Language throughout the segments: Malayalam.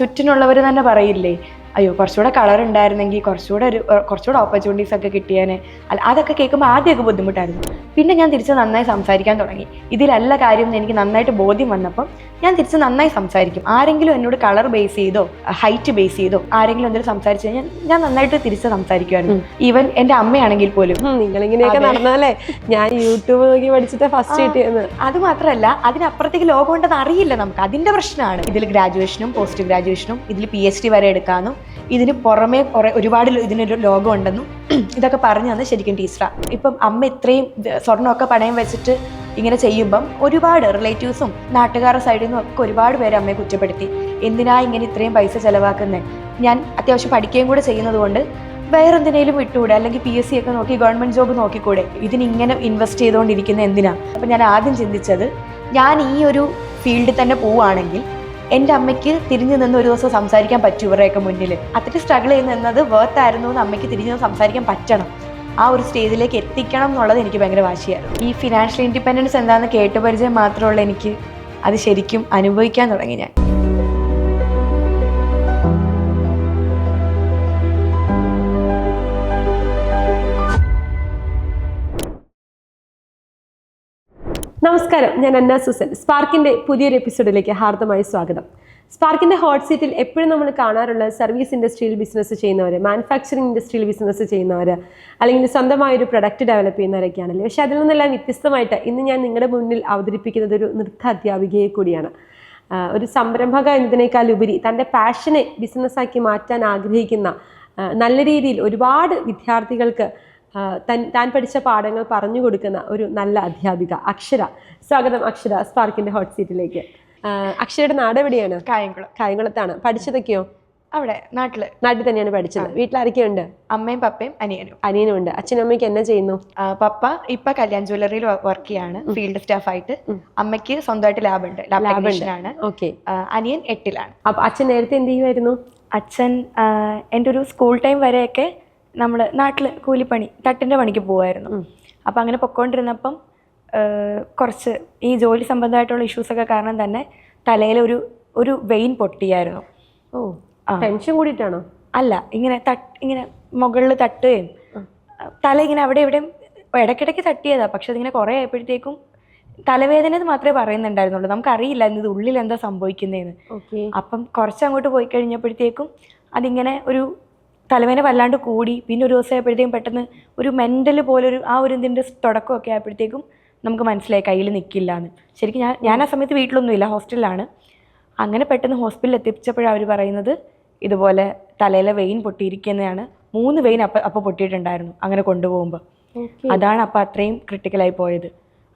ചുറ്റിനുള്ളവർ തന്നെ പറയില്ലേ, അയ്യോ കുറച്ചുകൂടെ കളർ ഉണ്ടായിരുന്നെങ്കിൽ കുറച്ചുകൂടെ ഓപ്പർച്യൂണിറ്റീസ് ഒക്കെ കിട്ടിയേനെ. അല്ല, അതൊക്കെ കേൾക്കുമ്പോൾ ആദ്യമൊക്കെ ബുദ്ധിമുട്ടായിരുന്നു. പിന്നെ ഞാൻ തിരിച്ച് നന്നായി സംസാരിക്കാൻ തുടങ്ങി. ഇതിലല്ല കാര്യം എന്ന് എനിക്ക് നന്നായിട്ട് ബോധ്യം വന്നപ്പം ഞാൻ തിരിച്ച് നന്നായി സംസാരിക്കും. ആരെങ്കിലും എന്നോട് കളർ ബേസ് ചെയ്തോ ഹൈറ്റ് ബേസ് ചെയ്തോ ആരെങ്കിലും എന്തെങ്കിലും സംസാരിച്ചു കഴിഞ്ഞാൽ ഞാൻ നന്നായിട്ട് തിരിച്ച് സംസാരിക്കുമായിരുന്നു. ഈവൻ എൻ്റെ അമ്മയാണെങ്കിൽ പോലും. നിങ്ങളിങ്ങനെയൊക്കെ നടന്നാലേ ഞാൻ യൂട്യൂബ് നോക്കി പഠിച്ചിട്ട് ഫസ്റ്റ് കിട്ടിയെന്ന്. അത് മാത്രമല്ല, അതിനപ്പുറത്തേക്ക് ലോകം ഉണ്ടെന്ന് അറിയില്ല നമുക്ക്. അതിന്റെ പ്രശ്നമാണ്. ഇതിൽ ഗ്രാജുവേഷനും പോസ്റ്റ് ഗ്രാജുവേഷനും ഇതിൽ PhD വരെ എടുക്കാനും ഇതിന് പുറമെ ഒരുപാട് ഇതിനൊരു ലോകം ഉണ്ടെന്നും ഇതൊക്കെ പറഞ്ഞു തന്നെ ശരിക്കും ടീച്ചറാണ്. ഇപ്പം അമ്മ ഇത്രയും സ്വർണ്ണമൊക്കെ പണയം വെച്ചിട്ട് ഇങ്ങനെ ചെയ്യുമ്പം ഒരുപാട് റിലേറ്റീവ്സും നാട്ടുകാരുടെ സൈഡിൽ നിന്നും ഒക്കെ ഒരുപാട് പേര് അമ്മയെ കുറ്റപ്പെടുത്തി. എന്തിനാ ഇങ്ങനെ ഇത്രയും പൈസ ചെലവാക്കുന്നത്? ഞാൻ അത്യാവശ്യം പഠിക്കുകയും കൂടെ ചെയ്യുന്നത് കൊണ്ട് വേറെന്തിനേലും വിട്ടുകൂടെ, അല്ലെങ്കിൽ PSC ഒക്കെ നോക്കി ഗവൺമെന്റ് ജോബ് നോക്കിക്കൂടെ? ഇതിനിങ്ങനെ ഇൻവെസ്റ്റ് ചെയ്തുകൊണ്ടിരിക്കുന്നത് എന്തിനാ? അപ്പം ഞാൻ ആദ്യം ചിന്തിച്ചത്, ഞാൻ ഈ ഒരു ഫീൽഡിൽ തന്നെ പോവുകയാണെങ്കിൽ എൻ്റെ അമ്മയ്ക്ക് തിരിഞ്ഞു നിന്ന് ഒരു ദിവസം സംസാരിക്കാൻ പറ്റും ഇവരുടെയൊക്കെ മുന്നിൽ. അത്രയ്ക്ക് സ്ട്രഗിൾ ചെയ്യുന്നത് വേർത്തായിരുന്നു എന്ന് അമ്മയ്ക്ക് തിരിഞ്ഞു നിന്ന് സംസാരിക്കാൻ പറ്റണം. ആ ഒരു സ്റ്റേജിലേക്ക് എത്തിക്കണം എന്നുള്ളത് എനിക്ക് ഭയങ്കര വാശിയായിരുന്നു. ഈ ഫിനാൻഷ്യൽ ഇൻഡിപെൻഡൻസ് എന്താണെന്ന് കേട്ടുപരിചയം മാത്രമുള്ള എനിക്ക് അത് ശരിക്കും അനുഭവിക്കാൻ തുടങ്ങി ഞാൻ. നമസ്കാരം, ഞാൻ അന്ന സുസൻ. സ്പാർക്കിൻ്റെ പുതിയൊരു എപ്പിസോഡിലേക്ക് ഹാർദമായി സ്വാഗതം. സ്പാർക്കിൻ്റെ ഹോട്ട് സീറ്റിൽ എപ്പോഴും നമ്മൾ കാണാറുള്ള സർവീസ് ഇൻഡസ്ട്രിയിൽ ബിസിനസ് ചെയ്യുന്നവർ, മാനുഫാക്ചറിങ് ഇൻഡസ്ട്രിയിൽ ബിസിനസ് ചെയ്യുന്നവർ, അല്ലെങ്കിൽ സ്വന്തമായൊരു പ്രൊഡക്റ്റ് ഡെവലപ്പ് ചെയ്യുന്നവരൊക്കെയാണല്ലോ. പക്ഷേ അതിൽ നിന്നെല്ലാം വ്യത്യസ്തമായിട്ട് ഇന്ന് ഞാൻ നിങ്ങളുടെ മുന്നിൽ അവതരിപ്പിക്കുന്നത് ഒരു നൃത്ത അധ്യാപികയെ കൂടിയാണ്. ഒരു സംരംഭക എന്നതിനേക്കാൾ ഉപരി തൻ്റെ പാഷനെ ബിസിനസ്സാക്കി മാറ്റാൻ ആഗ്രഹിക്കുന്ന, നല്ല രീതിയിൽ ഒരുപാട് വിദ്യാർത്ഥികൾക്ക് താൻ പഠിച്ച പാഠങ്ങൾ പറഞ്ഞു കൊടുക്കുന്ന ഒരു നല്ല അധ്യാപിക അക്ഷര. സ്വാഗതം അക്ഷര സ്പാർക്കിന്റെ ഹോട്ട് സീറ്റിലേക്ക്. അക്ഷരയുടെ നാട് എവിടെയാണ്? കായംകുളത്താണ്. പഠിച്ചതൊക്കെയോ? അവിടെ നാട്ടിൽ തന്നെയാണ് പഠിച്ചത്. വീട്ടിലാരൊക്കെയുണ്ട്? അമ്മയും പപ്പയും അനിയനും ഉണ്ട്. അച്ഛനും അമ്മയ്ക്ക് എന്നാ ചെയ്യുന്നു? പപ്പ ഇപ്പൊ കല്യാൺ ജ്വല്ലറിയിൽ വർക്ക് ചെയ്യാണ്, ഫീൽഡ് സ്റ്റാഫ് ആയിട്ട്. അമ്മയ്ക്ക് സ്വന്തമായിട്ട് ലാബ് ഉണ്ട്. ഓക്കെ. അനിയൻ 8ലാണ്. അപ്പൊ അച്ഛൻ നേരത്തെ എന്ത് ചെയ്യുമായിരുന്നു? അച്ഛൻ എൻ്റെ ഒരു സ്കൂൾ ടൈം വരെയൊക്കെ നമ്മൾ നാട്ടിൽ കൂലിപ്പണി, തട്ടിൻ്റെ പണിക്ക് പോകുമായിരുന്നു. അപ്പം അങ്ങനെ പൊയ്ക്കൊണ്ടിരുന്നപ്പം കുറച്ച് ഈ ജോലി സംബന്ധമായിട്ടുള്ള ഇഷ്യൂസൊക്കെ കാരണം തന്നെ തലയിൽ ഒരു വെയിൻ പൊട്ടിയായിരുന്നു. ടെൻഷൻ കൂടിയിട്ടാണോ? അല്ല, ഇങ്ങനെ മുകളിൽ തട്ടുകയും തല ഇങ്ങനെ അവിടെ ഇവിടെയും ഇടയ്ക്കിടയ്ക്ക് തട്ടിയതാണ്. പക്ഷെ അതിങ്ങനെ കുറേ ആയപ്പോഴത്തേക്കും തലവേദന മാത്രമേ പറയുന്നുണ്ടായിരുന്നുള്ളൂ. നമുക്കറിയില്ല ഇത് ഉള്ളിൽ എന്താ സംഭവിക്കുന്നതെന്ന്. അപ്പം കുറച്ചങ്ങോട്ട് പോയി കഴിഞ്ഞപ്പോഴത്തേക്കും അതിങ്ങനെ ഒരു തലവേദന വല്ലാണ്ട് കൂടി. പിന്നെ ഒരു ദിവസം ആയപ്പോഴത്തേക്കും പെട്ടെന്ന് ഒരു മെൻ്റൽ പോലൊരു ഇതിൻ്റെ തുടക്കമൊക്കെ ആയപ്പോഴത്തേക്കും നമുക്ക് മനസ്സിലായി കയ്യിൽ നിൽക്കില്ല എന്ന്. ശരിക്കും ഞാൻ ആ സമയത്ത് വീട്ടിലൊന്നുമില്ല, ഹോസ്റ്റലിലാണ്. അങ്ങനെ പെട്ടെന്ന് ഹോസ്പിറ്റലിൽ എത്തിച്ചപ്പോഴാണ് അവർ പറയുന്നത് ഇതുപോലെ തലയിലെ വെയിൻ പൊട്ടിയിരിക്കുന്നതാണ്. 3 വെയിൻ അപ്പോൾ പൊട്ടിയിട്ടുണ്ടായിരുന്നു അങ്ങനെ കൊണ്ടുപോകുമ്പോൾ. അതാണ് അപ്പം അത്രയും ക്രിട്ടിക്കലായി പോയത്.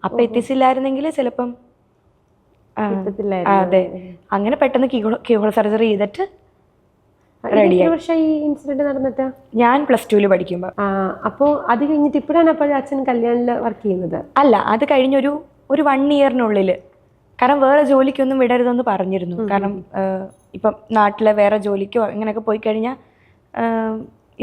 അപ്പം എത്തിച്ചില്ലായിരുന്നെങ്കിൽ ചിലപ്പം അതെ. അങ്ങനെ പെട്ടെന്ന് കീഹോൾ സർജറി ചെയ്തിട്ട് ഇൻസിഡന്റ് നടന്നിട്ട് ഞാൻ +2 പഠിക്കുമ്പോൾ. അപ്പോൾ അത് കഴിഞ്ഞിട്ട് ഇപ്പോഴാണ് അപ്പോൾ അച്ഛൻ കല്യാണിൽ വർക്ക് ചെയ്യുന്നത്? അല്ല, അത് കഴിഞ്ഞൊരു 1 ഇയറിനുള്ളിൽ. കാരണം വേറെ ജോലിക്കൊന്നും വിടരുതെന്ന് പറഞ്ഞിരുന്നു. കാരണം ഇപ്പം നാട്ടിലെ വേറെ ജോലിക്കോ അങ്ങനെയൊക്കെ പോയി കഴിഞ്ഞാൽ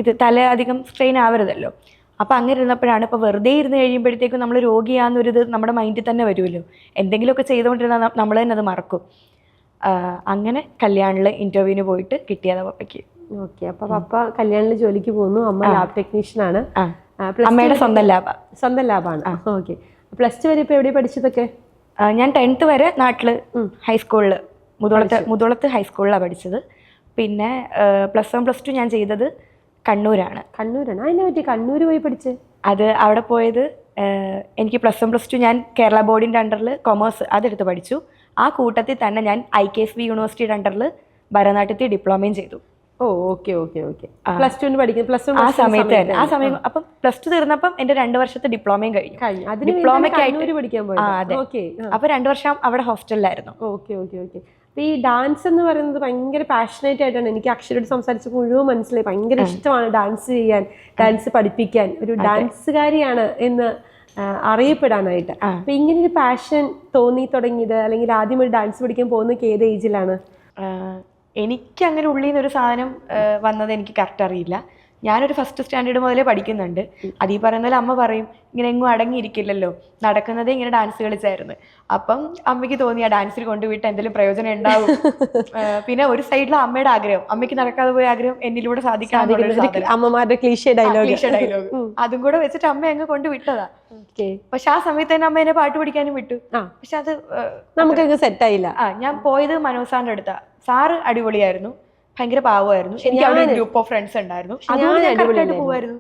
ഇത് തല അധികം സ്ട്രെയിൻ ആവരുതല്ലോ. അപ്പം അങ്ങനെ ഇരുന്നപ്പോഴാണ് ഇപ്പോൾ വെറുതെ ഇരുന്ന് കഴിയുമ്പോഴത്തേക്കും നമ്മൾ രോഗിയാണെന്നൊരിത് നമ്മുടെ മൈൻഡിൽ തന്നെ വരുമല്ലോ. എന്തെങ്കിലുമൊക്കെ ചെയ്തുകൊണ്ടിരുന്നാൽ നമ്മൾ തന്നെ അത് മറക്കും. അങ്ങനെ കല്യാണിൽ ഇന്റർവ്യൂവിന് പോയിട്ട് കിട്ടിയതാ പപ്പയ്ക്ക്. ഓക്കെ. അപ്പൊ പപ്പ കല്യാണിൽ ജോലിക്ക് പോകുന്നു. അമ്മ ലാബ് ടെക്നീഷ്യനാണ്. അമ്മയുടെ സ്വന്തം ലാബാണ്. ഓക്കെ. +2 വരെ ഇപ്പൊ എവിടെയാണ് പഠിച്ചതൊക്കെ? ഞാൻ 10th വരെ നാട്ടില് ഹൈസ്കൂളിൽ മുതോളത്ത് ഹൈസ്കൂളിലാണ് പഠിച്ചത്. പിന്നെ +1 +2 ഞാൻ ചെയ്തത് കണ്ണൂരാണ്. അതിനെ പറ്റി കണ്ണൂർ പോയി പഠിച്ചത്? അത് അവിടെ പോയത് എനിക്ക് +1 +2 ഞാൻ കേരള ബോർഡിൻ്റെ അണ്ടറിൽ കൊമേഴ്സ് അതെടുത്ത് പഠിച്ചു. ആ കൂട്ടത്തിൽ തന്നെ ഞാൻ IKSB യൂണിവേഴ്സിറ്റിയുടെ അണ്ടറിൽ ഭരതനാട്യത്തിൽ ഡിപ്ലോമയും ചെയ്തു. ഓക്കെ. +2 പഠിക്കും. ആ സമയത്ത് തന്നെ അപ്പം +2 തീർന്നപ്പം എൻ്റെ 2 വർഷത്തെ ഡിപ്ലോമയും കഴിഞ്ഞു. ഡിപ്ലോമയ്ക്ക് പഠിക്കാൻ പോയി. അതെ. അപ്പൊ 2 വർഷം അവിടെ ഹോസ്റ്റലിലായിരുന്നു. ഓക്കെ. അപ്പൊ ഈ ഡാൻസ് എന്ന് പറയുന്നത് ഭയങ്കര പാഷനേറ്റ് ആയിട്ടാണ് എനിക്ക് അക്ഷരോട് സംസാരിച്ച് മുഴുവൻ മനസ്സിലായി. ഭയങ്കര ഇഷ്ടമാണ് ഡാൻസ് ചെയ്യാൻ, ഡാൻസ് പഠിപ്പിക്കാൻ. ഒരു ഡാൻസുകാരിയാണ് എന്ന് അറിയപ്പെടാനായിട്ട്. അപ്പൊ ഇങ്ങനെ ഒരു പാഷൻ തോന്നി തുടങ്ങിയത്, അല്ലെങ്കിൽ ആദ്യം ഒരു ഡാൻസ് പഠിക്കാൻ പോകുന്നത് ഏത് ഏജിലാണ്? എനിക്ക് അങ്ങനെ ഉള്ളിൽ നിന്നൊരു സാധനം വന്നത് എനിക്ക് കറക്റ്റ് അറിയില്ല. ഞാനൊരു ഫസ്റ്റ് സ്റ്റാൻഡേർഡ് മുതലേ പഠിക്കുന്നുണ്ട്. അത് ഈ പറയുന്ന പോലെ അമ്മ പറയും ഇങ്ങനെ എങ്ങും അടങ്ങിയിരിക്കില്ലല്ലോ, നടക്കുന്നതേ ഇങ്ങനെ ഡാൻസ് കളിച്ചായിരുന്നു. അപ്പം അമ്മയ്ക്ക് തോന്നി ആ ഡാൻസിൽ കൊണ്ടുപോയിട്ട് എന്തെങ്കിലും പ്രയോജനം ഉണ്ടാവും. പിന്നെ ഒരു സൈഡിൽ അമ്മയുടെ ആഗ്രഹം, അമ്മയ്ക്ക് നടക്കാതെ പോയ ആഗ്രഹം എന്നിലൂടെ സാധിക്കാറുണ്ട്, അമ്മമാരുടെ ക്ലീഷേ ഡയലോഗ്. അതും കൂടെ വെച്ചിട്ട് അമ്മ അങ്ങ് കൊണ്ടുവിട്ടതാ. പക്ഷെ ആ സമയത്ത് തന്നെ അമ്മ എന്നെ പാട്ട് പഠിക്കാനും വിട്ടു. പക്ഷെ അത് നമുക്ക് സെറ്റ് ആയില്ല. ഞാൻ പോയത് മനോജ് സാറിന്റെ അടുത്താ. സാറ് അടിപൊളിയായിരുന്നു, ഭയങ്കര പാവമായിരുന്നു. എനിക്ക് അവിടെ ഗ്രൂപ്പ് ഓഫ് ഫ്രണ്ട്സ് ഉണ്ടായിരുന്നു, അതുകൊണ്ട് ഞാൻ കറക്റ്റായിട്ട് പോവായിരുന്നു.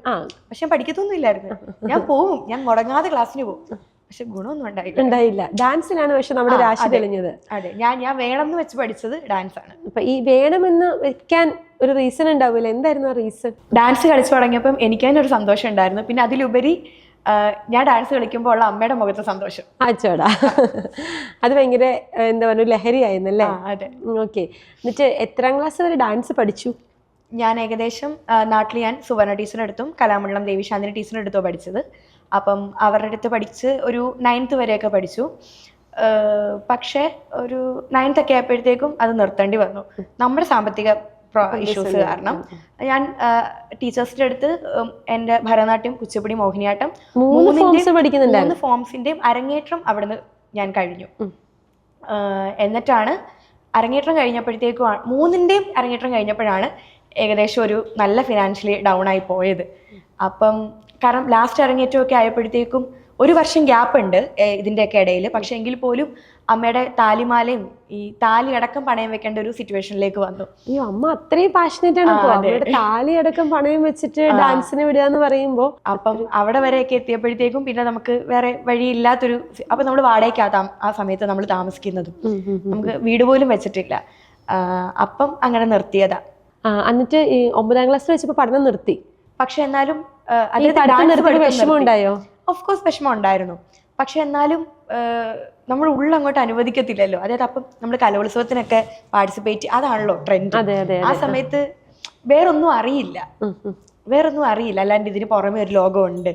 പക്ഷെ പഠിക്കത്തൊന്നും ഇല്ലായിരുന്നു. ഞാൻ പോവും, ഞാൻ മുടങ്ങാതെ ക്ലാസ്സിന് പോകും. പക്ഷെ ഗുണമൊന്നും ഉണ്ടായില്ല. ഡാൻസിലാണ് പക്ഷെ നമ്മുടെ രാശി തെളിഞ്ഞത്. അതെ, ഞാൻ വേണമെന്ന് വെച്ച് പഠിച്ചത് ഡാൻസ് ആണ്. അപ്പൊ ഈ വേണമെന്ന് വെക്കാൻ ഒരു റീസൺ ഉണ്ടാവില്ല, എന്തായിരുന്നു ആ റീസൺ? ഡാൻസ് കളിച്ചു തുടങ്ങിയപ്പം എനിക്ക് തന്നെ ഒരു സന്തോഷം ഉണ്ടായിരുന്നു. പിന്നെ അതിലുപരി ഞാൻ ഡാൻസ് കളിക്കുമ്പോൾ ഉള്ള അമ്മയുടെ മുഖത്തെ സന്തോഷം, ആച്ചോടാ, അത് ഭയങ്കര എന്താ പറയുക, ലഹരിയായിരുന്നല്ലേ? അതെ. ഓക്കെ, എന്നിട്ട് എത്രാം ക്ലാസ് വരെ ഡാൻസ് പഠിച്ചു? ഞാൻ ഏകദേശം നാട്ടിൽ ഞാൻ സുവർണ ടീച്ചറിൻ്റെ അടുത്തും കലാമണ്ഡലം ദേവിശാന്തിനി ടീച്ചറിൻ്റെ അടുത്തോ പഠിച്ചത്. അപ്പം അവരുടെ അടുത്ത് പഠിച്ച് ഒരു 9th വരെയൊക്കെ പഠിച്ചു. പക്ഷേ ഒരു 9th ഒക്കെ ആയപ്പോഴത്തേക്കും അത് നിർത്തേണ്ടി വന്നു, നമ്മുടെ സാമ്പത്തിക ഇഷ്യൂസ് കാരണം. ഞാൻ ടീച്ചേഴ്സിന്റെ അടുത്ത് എൻ്റെ ഭരതനാട്യം, കുച്ചിപ്പുടി, മോഹിനിയാട്ടം 3 ഫോംസിന്റെയും അരങ്ങേറ്റം അവിടുന്ന് ഞാൻ കഴിഞ്ഞു. എന്നിട്ടാണ് അരങ്ങേറ്റം കഴിഞ്ഞപ്പോഴത്തേക്കും 3ന്റെയും അരങ്ങേറ്റം കഴിഞ്ഞപ്പോഴാണ് ഏകദേശം ഒരു നല്ല ഫിനാൻഷ്യലി ഡൗൺ ആയി പോയത്. അപ്പം കാരണം ലാസ്റ്റ് അരങ്ങേറ്റമൊക്കെ ആയപ്പോഴത്തേക്കും 1 വർഷം ഗ്യാപ്പ് ഉണ്ട് ഇതിൻ്റെയൊക്കെ ഇടയിൽ. പക്ഷെ എങ്കിൽ പോലും അമ്മയുടെ താലിമാലയും ഈ താലി അടക്കം പണയം വെക്കേണ്ട ഒരു സിറ്റുവേഷനിലേക്ക് വന്നു. അയ്യോ, അമ്മ അത്രയും പാഷനേറ്റ് ആണ്. താലി അടക്കം പണയം വെച്ചിട്ട് ഡാൻസിന് വിടുക എന്ന് പറയുമ്പോൾ, അപ്പം അവിടെ വരെയൊക്കെ എത്തിയപ്പോഴത്തേക്കും പിന്നെ നമുക്ക് വേറെ വഴിയില്ലാത്തൊരു, അപ്പൊ നമ്മൾ വാടകയ്ക്കാ ആ സമയത്ത് നമ്മൾ താമസിക്കുന്നതും, നമുക്ക് വീട് പോലും വെച്ചിട്ടില്ല. അപ്പം അങ്ങനെ നിർത്തിയതാ. എന്നിട്ട് 9ാം ക്ലാസ്സിൽ വെച്ചപ്പോ പഠനം നിർത്തി. പക്ഷെ എന്നാലും വിഷമം ഉണ്ടായോ? ഓഫ് കോഴ്സ് വിഷമം ഉണ്ടായിരുന്നു. പക്ഷെ എന്നാലും നമ്മൾ ഉള്ളങ്ങോട്ട് അനുവദിക്കത്തില്ലല്ലോ. അതായത് അപ്പം നമ്മൾ കലോത്സവത്തിനൊക്കെ പാർട്ടിസിപ്പേറ്റ്, അതാണല്ലോ ട്രെൻഡ്. ആ സമയത്ത് വേറൊന്നും അറിയില്ല. അല്ലാണ്ട് ഇതിന് പുറമെ ഒരു ലോകമുണ്ട്,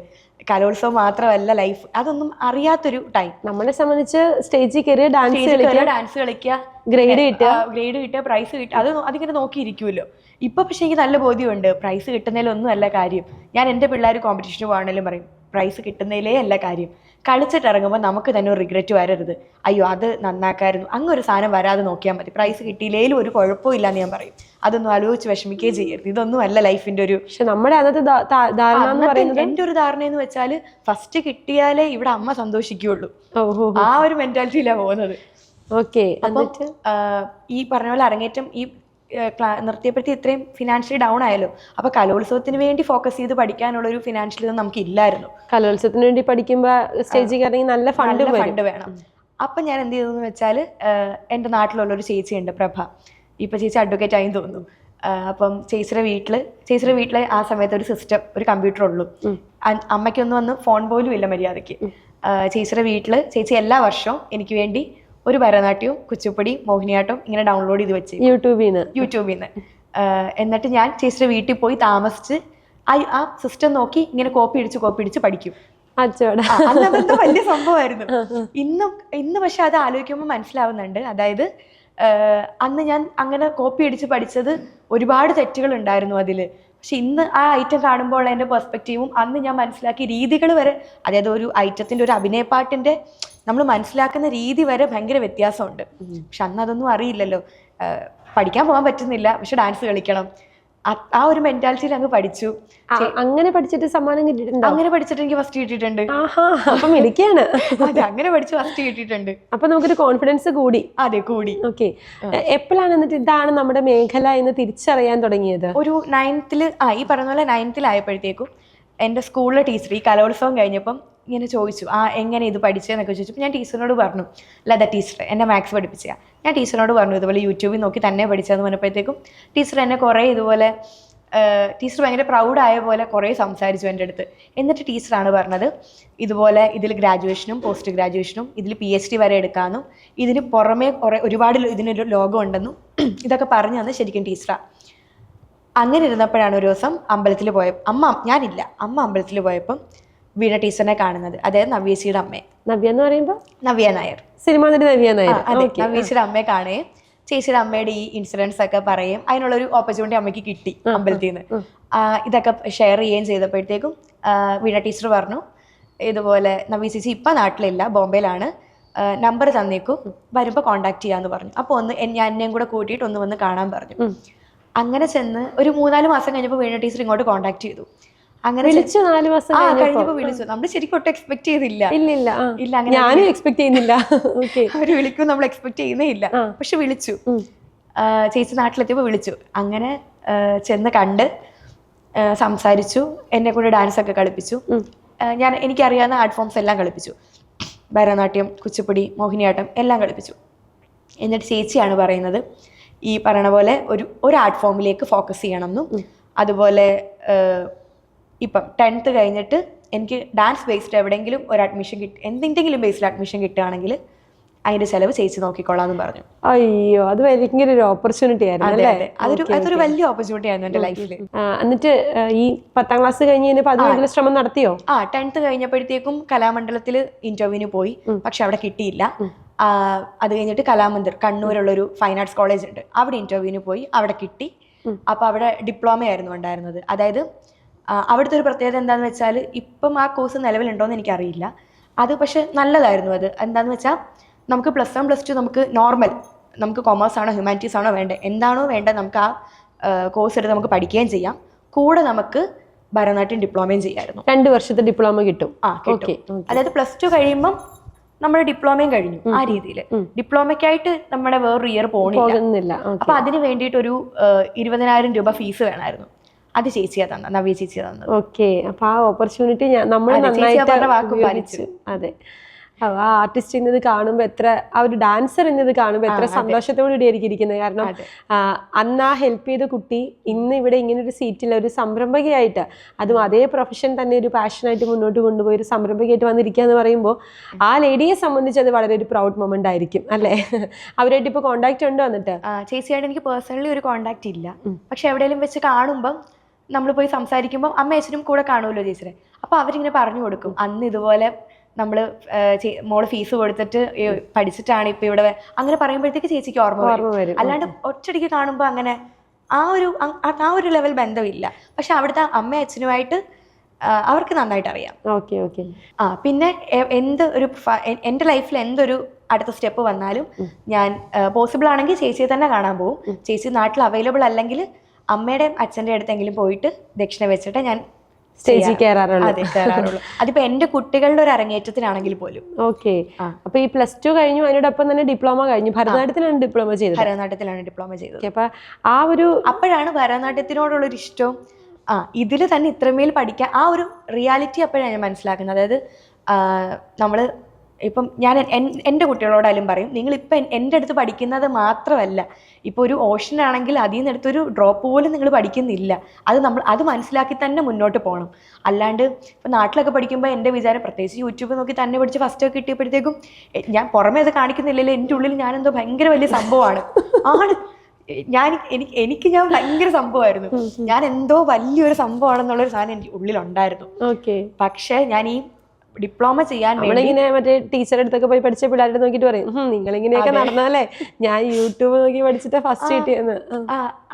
കലോത്സവം മാത്രമല്ല ലൈഫ്, അതൊന്നും അറിയാത്തൊരു ടൈം. നമ്മളെ സംബന്ധിച്ച് സ്റ്റേജിൽ കയറി ഡാൻസ് കളിക്കുക, ഗ്രേഡ് കിട്ടുക, പ്രൈസ് കിട്ടുക, അതിങ്ങനെ നോക്കിയിരിക്കുമല്ലോ. ഇപ്പൊ പക്ഷെ എനിക്ക് നല്ല ബോധ്യമുണ്ട്, പ്രൈസ് കിട്ടുന്നതിലൊന്നും അല്ല കാര്യം. ഞാൻ എൻ്റെ പിള്ളേർ കോമ്പറ്റീഷന് പോകണമെങ്കിലും പറയും, പ്രൈസ് കിട്ടുന്നതിലേ അല്ല കാര്യം. കളിച്ചിട്ട് ഇറങ്ങുമ്പോൾ നമുക്ക് തന്നെ ഒരു റിഗ്രറ്റ് വരരുത്, അയ്യോ അത് നന്നാക്കായിരുന്നു, അങ്ങൊരു സാധനം വരാതെ നോക്കിയാൽ മതി. പ്രൈസ് കിട്ടിയില്ലേലും ഒരു കുഴപ്പവും ഇല്ലാന്ന് ഞാൻ പറയും. അതൊന്നും ആലോചിച്ച് വിഷമിക്കുകയും ചെയ്യരുത്, ഇതൊന്നും അല്ല ലൈഫിന്റെ ഒരു. പക്ഷെ നമ്മുടെ എൻ്റെ ഒരു ധാരണ എന്ന് വെച്ചാൽ ഫസ്റ്റ് കിട്ടിയാലേ ഇവിടെ അമ്മ സന്തോഷിക്കുള്ളൂ, ആ ഒരു മെന്റാലിറ്റിയിലാണ് പോകുന്നത്. ഓക്കെ, ഈ പറഞ്ഞ പോലെ അരങ്ങേറ്റം ഈ നിർത്തിയപ്പോഴത്തെ ഇത്രയും ഫിനാൻഷ്യലി ഡൗൺ ആയല്ലോ. അപ്പൊ കലോത്സവത്തിന് വേണ്ടി ഫോക്കസ് ചെയ്ത് പഠിക്കാനുള്ള ഒരു ഫിനാൻഷ്യലി ഒന്നും നമുക്ക് ഇല്ലായിരുന്നു. കലോത്സവത്തിന് വേണ്ടി പഠിക്കുമ്പോ സ്റ്റേജിൽ കയറി നല്ല ഫണ്ട് വേണം. അപ്പൊ ഞാൻ എന്ത് ചെയ്തെന്ന് വെച്ചാൽ, എൻ്റെ നാട്ടിലുള്ളൊരു ചേച്ചിയുണ്ട്, പ്രഭ. ഇപ്പൊ ചേച്ചി അഡ്വക്കേറ്റ് ആയി തോന്നുന്നു. അപ്പം ചേച്ചിയുടെ വീട്ടിലെ ആ സമയത്ത് ഒരു സിസ്റ്റം, ഒരു കമ്പ്യൂട്ടർ ഉള്ളൂ. അമ്മയ്ക്കൊന്നും വന്ന് ഫോൺ പോലും ഇല്ല മര്യാദയ്ക്ക്. ചേച്ചിയുടെ വീട്ടില് ചേച്ചി എല്ലാ വർഷവും എനിക്ക് വേണ്ടി ഒരു ഭരതനാട്യവും, കുച്ചിപ്പുടി, മോഹിനിയാട്ടം ഇങ്ങനെ ഡൗൺലോഡ് ചെയ്ത് വെച്ച് യൂട്യൂബിൽ നിന്ന്. എന്നിട്ട് ഞാൻ ചേച്ചിയുടെ വീട്ടിൽ പോയി താമസിച്ച് ആ സിസ്റ്റം നോക്കി ഇങ്ങനെ കോപ്പി അടിച്ച് പഠിക്കും. അതെന്തോ വലിയ സംഭവമായിരുന്നു. ഇന്ന് പക്ഷെ അത് ആലോചിക്കുമ്പോൾ മനസ്സിലാവുന്നുണ്ട്. അതായത് അന്ന് ഞാൻ അങ്ങനെ കോപ്പി അടിച്ച് പഠിച്ചത് ഒരുപാട് തെറ്റുകൾ ഉണ്ടായിരുന്നു അതിൽ. പക്ഷെ ഇന്ന് ആ ഐറ്റം കാണുമ്പോൾ എൻ്റെ പെർസ്പെക്റ്റീവും അന്ന് ഞാൻ മനസ്സിലാക്കിയ രീതികൾ വരെ, അതായത് ഒരു ഐറ്റത്തിൻ്റെ ഒരു അഭിനയപ്പാട്ടിൻ്റെ നമ്മൾ മനസ്സിലാക്കുന്ന രീതി വരെ ഭയങ്കര വ്യത്യാസമുണ്ട്. പക്ഷെ അന്ന് അതൊന്നും അറിയില്ലല്ലോ. പഠിക്കാൻ പോകാൻ പറ്റുന്നില്ല, പക്ഷെ ഡാൻസ് കളിക്കണം, ആ ഒരു മെന്റാലിറ്റിയിൽ അങ്ങ് പഠിച്ചു. അങ്ങനെ പഠിച്ചിട്ട് സമ്മാനം കിട്ടിയിട്ടുണ്ട്? അങ്ങനെ പഠിച്ചിട്ട് എനിക്ക് ഫസ്റ്റ് കിട്ടിയിട്ടുണ്ട്. അതെ, അങ്ങനെ പഠിച്ച് ഫസ്റ്റ് കിട്ടിയിട്ടുണ്ട്. അപ്പൊ നമുക്കൊരു കോൺഫിഡൻസ് കൂടി. അതെ, കൂടി. ഓക്കെ, എപ്പോഴാണ് എന്നിട്ട് ഇതാണ് നമ്മുടെ മേഖല എന്ന് തിരിച്ചറിയാൻ തുടങ്ങിയത്? ഒരു 9th ഈ പറഞ്ഞ പോലെ 9th ആയപ്പോഴത്തേക്കും എൻ്റെ സ്കൂളിലെ ടീച്ചർ ഈ കലോത്സവം കഴിഞ്ഞപ്പം ഇങ്ങനെ ചോദിച്ചു, എങ്ങനെ ഇത് പഠിച്ചതെന്നൊക്കെ ചോദിച്ചപ്പോൾ ഞാൻ ടീച്ചറിനോട് പറഞ്ഞു, ലത ടീച്ചർ എന്നെ മാത്സ് പഠിപ്പിച്ചാൽ. ഞാൻ ടീച്ചറിനോട് പറഞ്ഞു ഇതുപോലെ യൂട്യൂബിൽ നോക്കി തന്നെ പഠിച്ചതെന്ന് പറഞ്ഞപ്പോഴത്തേക്കും ടീച്ചർ എന്നെ കുറേ ഇതുപോലെ, ടീച്ചർ ഭയങ്കര പ്രൗഡായ പോലെ കുറേ സംസാരിച്ചു എൻ്റെ അടുത്ത്. എന്നിട്ട് ടീച്ചറാണ് പറഞ്ഞത്, ഇതുപോലെ ഇതിൽ ഗ്രാജുവേഷനും പോസ്റ്റ് ഗ്രാജുവേഷനും ഇതിൽ PhD വരെ എടുക്കാമെന്നും ഇതിന് പുറമേ ഒരുപാട് ഇതിനൊരു ലോകം ഉണ്ടെന്നും ഇതൊക്കെ പറഞ്ഞു തന്നത് ശരിക്കും ടീച്ചറാണ്. അങ്ങനെ ഇരുന്നപ്പോഴാണ് ഒരു ദിവസം അമ്പലത്തിൽ ഞാനില്ല, അമ്മ അമ്പലത്തിൽ പോയപ്പം വീണ ടീച്ചറിനെ കാണുന്നത്. അതായത് നവ്യേച്ചിയുടെ അമ്മയെ. നവ്യ എന്ന് പറയുമ്പോൾ നവ്യ നായർ, സിനിമ നടി നവ്യ നായർ. നവ്യേച്ചിയുടെ അമ്മയെ കാണുകയും ചേച്ചിയുടെ അമ്മയുടെ ഈ ഇൻസിഡൻസ് ഒക്കെ പറയും. അതിനുള്ളൊരു ഓപ്പർച്യൂണിറ്റി അമ്മയ്ക്ക് കിട്ടി അമ്പലത്തിൽ നിന്ന്. ഇതൊക്കെ ഷെയർ ചെയ്യുകയും ചെയ്തപ്പോഴത്തേക്കും വീണ ടീച്ചർ പറഞ്ഞു, ഇതുപോലെ നവീ ചേച്ചി ഇപ്പം നാട്ടിലില്ല, ബോംബെയിലാണ്, നമ്പർ തന്നേക്കും, വരുമ്പോൾ കോൺടാക്ട് ചെയ്യാമെന്ന് പറഞ്ഞു. അപ്പോൾ എന്നെയും കൂടെ കൂട്ടിയിട്ട് ഒന്ന് വന്ന് കാണാൻ പറഞ്ഞു. അങ്ങനെ ചെന്ന് ഒരു 3-4 മാസം കഴിഞ്ഞപ്പോൾ വീണ ടീച്ചർ ഇങ്ങോട്ട് കോൺടാക്ട് ചെയ്തു. അങ്ങനെ വിളിച്ചു 4 മാസം കഴിഞ്ഞപ്പോൾ വിളിച്ചു. നമ്മൾ ശരിക്കും ഒട്ടും എക്സ്പെക്ട് ചെയ്തില്ല. ഇല്ല ഞാനും എക്സ്പെക്ട് ചെയ്യുന്നില്ല. അവര് വിളിക്കും നമ്മൾ എക്സ്പെക്ട് ചെയ്യുന്നേ ഇല്ല. പക്ഷെ വിളിച്ചു. ചേച്ചി നാട്ടിലെത്തിയപ്പോൾ വിളിച്ചു. അങ്ങനെ ചെന്ന് കണ്ട് സംസാരിച്ചു. എന്നെ കൂടെ ഡാൻസ് ഒക്കെ കളിപ്പിച്ചു. എനിക്കറിയാവുന്ന ആർട്ട് ഫോംസ് എല്ലാം കളിപ്പിച്ചു. ഭരതനാട്യം, കുച്ചിപ്പുടി, മോഹിനിയാട്ടം എല്ലാം കളിപ്പിച്ചു. എന്നിട്ട് ചേച്ചിയാണ് പറയുന്നത്, ഈ പറയണ പോലെ ഒരു ആർട്ട് ഫോമിലേക്ക് ഫോക്കസ് ചെയ്യണമെന്നും, അതുപോലെ ഇപ്പം 10th കഴിഞ്ഞിട്ട് എനിക്ക് ഡാൻസ് ബേസ്ഡ് എവിടെയെങ്കിലും ഒരു അഡ്മിഷൻ എന്തെങ്കിലും ബേസ്ഡ് അഡ്മിഷൻ കിട്ടുകയാണെങ്കിൽ അതിന്റെ ചെലവ് ചേച്ചി നോക്കിക്കൊള്ളാന്ന് പറഞ്ഞു. അയ്യോ, അത് ഭയങ്കര ഒരു ഓപ്പർച്യൂണിറ്റി ആയിരുന്നു. അതൊരു വലിയ ഓപ്പർച്യൂണിറ്റി ആയിരുന്നു എന്റെ ലൈഫിൽ. എന്നിട്ട് ഈ 10ാം ക്ലാസ് കഴിഞ്ഞപ്പോൾ അതിനുള്ള ശ്രമം നടത്തിയോ? 10th കഴിഞ്ഞപ്പോഴത്തേക്കും കലാമണ്ഡലത്തിൽ ഇന്റർവ്യൂവിന് പോയി. പക്ഷെ അവിടെ കിട്ടിയില്ല. അത് കഴിഞ്ഞിട്ട് കലാമന്ദിർ, കണ്ണൂരുള്ളൊരു ഫൈൻ ആർട്സ് കോളേജ് ഉണ്ട്, അവിടെ ഇന്റർവ്യൂവിന് പോയി. അവിടെ കിട്ടി. അപ്പൊ അവിടെ ഡിപ്ലോമയായിരുന്നു ഉണ്ടായിരുന്നത്. അതായത് അവിടുത്തെ ഒരു പ്രത്യേകത എന്താന്ന് വെച്ചാൽ, ഇപ്പം ആ കോഴ്സ് നിലവിലുണ്ടോയെന്ന് എനിക്കറിയില്ല. അത് പക്ഷെ നല്ലതായിരുന്നു. അത് എന്താന്ന് വെച്ചാൽ, നമുക്ക് +1 +2 നമുക്ക് നോർമൽ, നമുക്ക് കൊമേഴ്സ് ആണോ ഹ്യൂമാനിറ്റീസ് ആണോ വേണ്ടത്, എന്താണോ വേണ്ടത് നമുക്ക് ആ കോഴ്സ് എടുത്ത് നമുക്ക് പഠിക്കുകയും ചെയ്യാം. കൂടെ നമുക്ക് ഭരതനാട്യം ഡിപ്ലോമയും ചെയ്യാമായിരുന്നു. 2 വർഷത്തെ ഡിപ്ലോമ കിട്ടും. അതായത് +2 കഴിയുമ്പം നമ്മുടെ ഡിപ്ലോമയും കഴിഞ്ഞു. ആ രീതിയിൽ ഡിപ്ലോമയ്ക്കായിട്ട് നമ്മുടെ വേറൊരു ഇയർ പോകുന്നില്ല. അപ്പൊ അതിന് വേണ്ടിയിട്ട് ഒരു 20,000 രൂപ ഫീസ് വേണമായിരുന്നു. അത് ചേച്ചിയാ തന്നത്, നവ്യ ചേച്ചിയാ തന്നത്. ഓക്കെ. അപ്പൊ ആ ഓപ്പർച്യൂണിറ്റി നമ്മൾ നന്നായിട്ട്. അതെ, ആ ആർട്ടിസ്റ്റ് എന്നത് കാണുമ്പോൾ ആ ഒരു ഡാൻസർ എന്നത് കാണുമ്പോൾ എത്ര സന്തോഷത്തോടുകൂടി ആയിരിക്കും ഇരിക്കുന്നത്. കാരണം അന്ന് ആ ഹെൽപ്പ് ചെയ്ത കുട്ടി ഇന്ന് ഇവിടെ ഇങ്ങനെ ഒരു സീറ്റിൽ ഒരു സംരംഭകയായിട്ട്, അതും അതേ പ്രൊഫഷൻ തന്നെ ഒരു പാഷനായിട്ട് മുന്നോട്ട് കൊണ്ടുപോയി ഒരു സംരംഭകയായിട്ട് വന്നിരിക്കുക എന്ന് പറയുമ്പോൾ ആ ലേഡിയെ സംബന്ധിച്ച് അത് വളരെ ഒരു പ്രൗഡ് മൊമെന്റ് ആയിരിക്കും അല്ലേ? അവരായിട്ട് ഇപ്പോൾ കോണ്ടാക്ട് ഉണ്ടോ? എന്നിട്ട് ചേച്ചിയായിട്ട് എനിക്ക് പേഴ്സണലി ഒരു കോണ്ടാക്ട് ഇല്ല. പക്ഷെ എവിടെയെങ്കിലും വെച്ച് കാണുമ്പം നമ്മൾ പോയി സംസാരിക്കുമ്പോൾ അമ്മ അച്ഛനും കൂടെ കാണുമല്ലോ ചേച്ചിയെ. അപ്പോൾ അവരിങ്ങനെ പറഞ്ഞു കൊടുക്കും, അന്ന് ഇതുപോലെ നമ്മൾ മോള് ഫീസ് കൊടുത്തിട്ട് പഠിച്ചിട്ടാണ് ഇപ്പൊ ഇവിടെ, അങ്ങനെ പറയുമ്പോഴത്തേക്ക് ചേച്ചിക്ക് ഓർമ്മ വരും. അല്ലാണ്ട് ഒറ്റടിക്ക് കാണുമ്പോൾ അങ്ങനെ ആ ഒരു ലെവൽ ബന്ധമില്ല. പക്ഷെ അവിടുത്തെ അമ്മ അച്ഛനുമായിട്ട് അവർക്ക് നന്നായിട്ട് അറിയാം. പിന്നെ എൻ്റെ ലൈഫിൽ എന്തൊരു അടുത്ത സ്റ്റെപ്പ് വന്നാലും ഞാൻ പോസിബിൾ ആണെങ്കിൽ ചേച്ചിയെ തന്നെ കാണാൻ പോകും. ചേച്ചി നാട്ടിൽ അവൈലബിൾ അല്ലെങ്കിൽ അമ്മയുടെ അച്ഛൻ്റെ അടുത്തെങ്കിലും പോയിട്ട് ദക്ഷിണ വെച്ചിട്ട് ഞാൻ സ്റ്റേജിൽ കയറാറുള്ളൂ. അതിപ്പോ എന്റെ കുട്ടികളുടെ ഒരു അരങ്ങേറ്റത്തിനാണെങ്കിൽ പോലും. ഓക്കെ. അപ്പൊ ഈ +2 കഴിഞ്ഞു, അതിനോടൊപ്പം തന്നെ ഡിപ്ലോമ കഴിഞ്ഞു. ഭരതനാട്യത്തിലാണ് ഡിപ്ലോമ ചെയ്തത്? ഭരതനാട്യത്തിലാണ് ഡിപ്ലോമ ചെയ്തത്. അപ്പൊ അപ്പോഴാണ് ഭരതനാട്യത്തിനോടുള്ളൊരു ഇഷ്ടവും ഇതിൽ തന്നെ ഇത്രമേൽ പഠിക്കാൻ ആ ഒരു റിയാലിറ്റി അപ്പോഴാണ് ഞാൻ മനസ്സിലാക്കുന്നത്. അതായത് നമ്മള് ഇപ്പം ഞാൻ എൻ്റെ കുട്ടികളോടായാലും പറയും, നിങ്ങളിപ്പം എൻ്റെ അടുത്ത് പഠിക്കുന്നത് മാത്രമല്ല, ഇപ്പോൾ ഒരു ഓഷൻ ആണെങ്കിൽ അതിൽ നിന്ന് എടുത്തൊരു ഡ്രോപ്പ് പോലും നിങ്ങൾ പഠിക്കുന്നില്ല. അത് മനസ്സിലാക്കി തന്നെ മുന്നോട്ട് പോകണം. അല്ലാണ്ട് ഇപ്പം നാട്ടിലൊക്കെ പഠിക്കുമ്പോൾ എൻ്റെ വിചാരം, പ്രത്യേകിച്ച് യൂട്യൂബ് നോക്കി തന്നെ പഠിച്ച് ഫസ്റ്റൊക്കെ കിട്ടിയപ്പോഴത്തേക്കും ഞാൻ പുറമേ അത് കാണിക്കുന്നില്ലല്ലോ, എൻ്റെ ഉള്ളിൽ ഞാനെന്തോ ഭയങ്കര വലിയ സംഭവമാണ്. എനിക്ക് ഞാൻ ഭയങ്കര സംഭവമായിരുന്നു. ഞാൻ എന്തോ വലിയൊരു സംഭവമാണെന്നുള്ളൊരു സാധനം എനിക്ക് ഉള്ളിലുണ്ടായിരുന്നു. പക്ഷേ ഞാൻ ഈ ഡിപ്ലോമ ചെയ്യാൻ നമ്മളിങ്ങനെ മറ്റേ ടീച്ചറുടെ അടുത്തൊക്കെ പോയി പഠിച്ച പിള്ളേരുടെ നോക്കിട്ട് പറയും, നിങ്ങളിങ്ങനെയൊക്കെ നടന്നാലേ ഞാൻ യൂട്യൂബ് നോക്കി പഠിച്ചിട്ട് ഫസ്റ്റ് കിട്ടിയെന്ന്.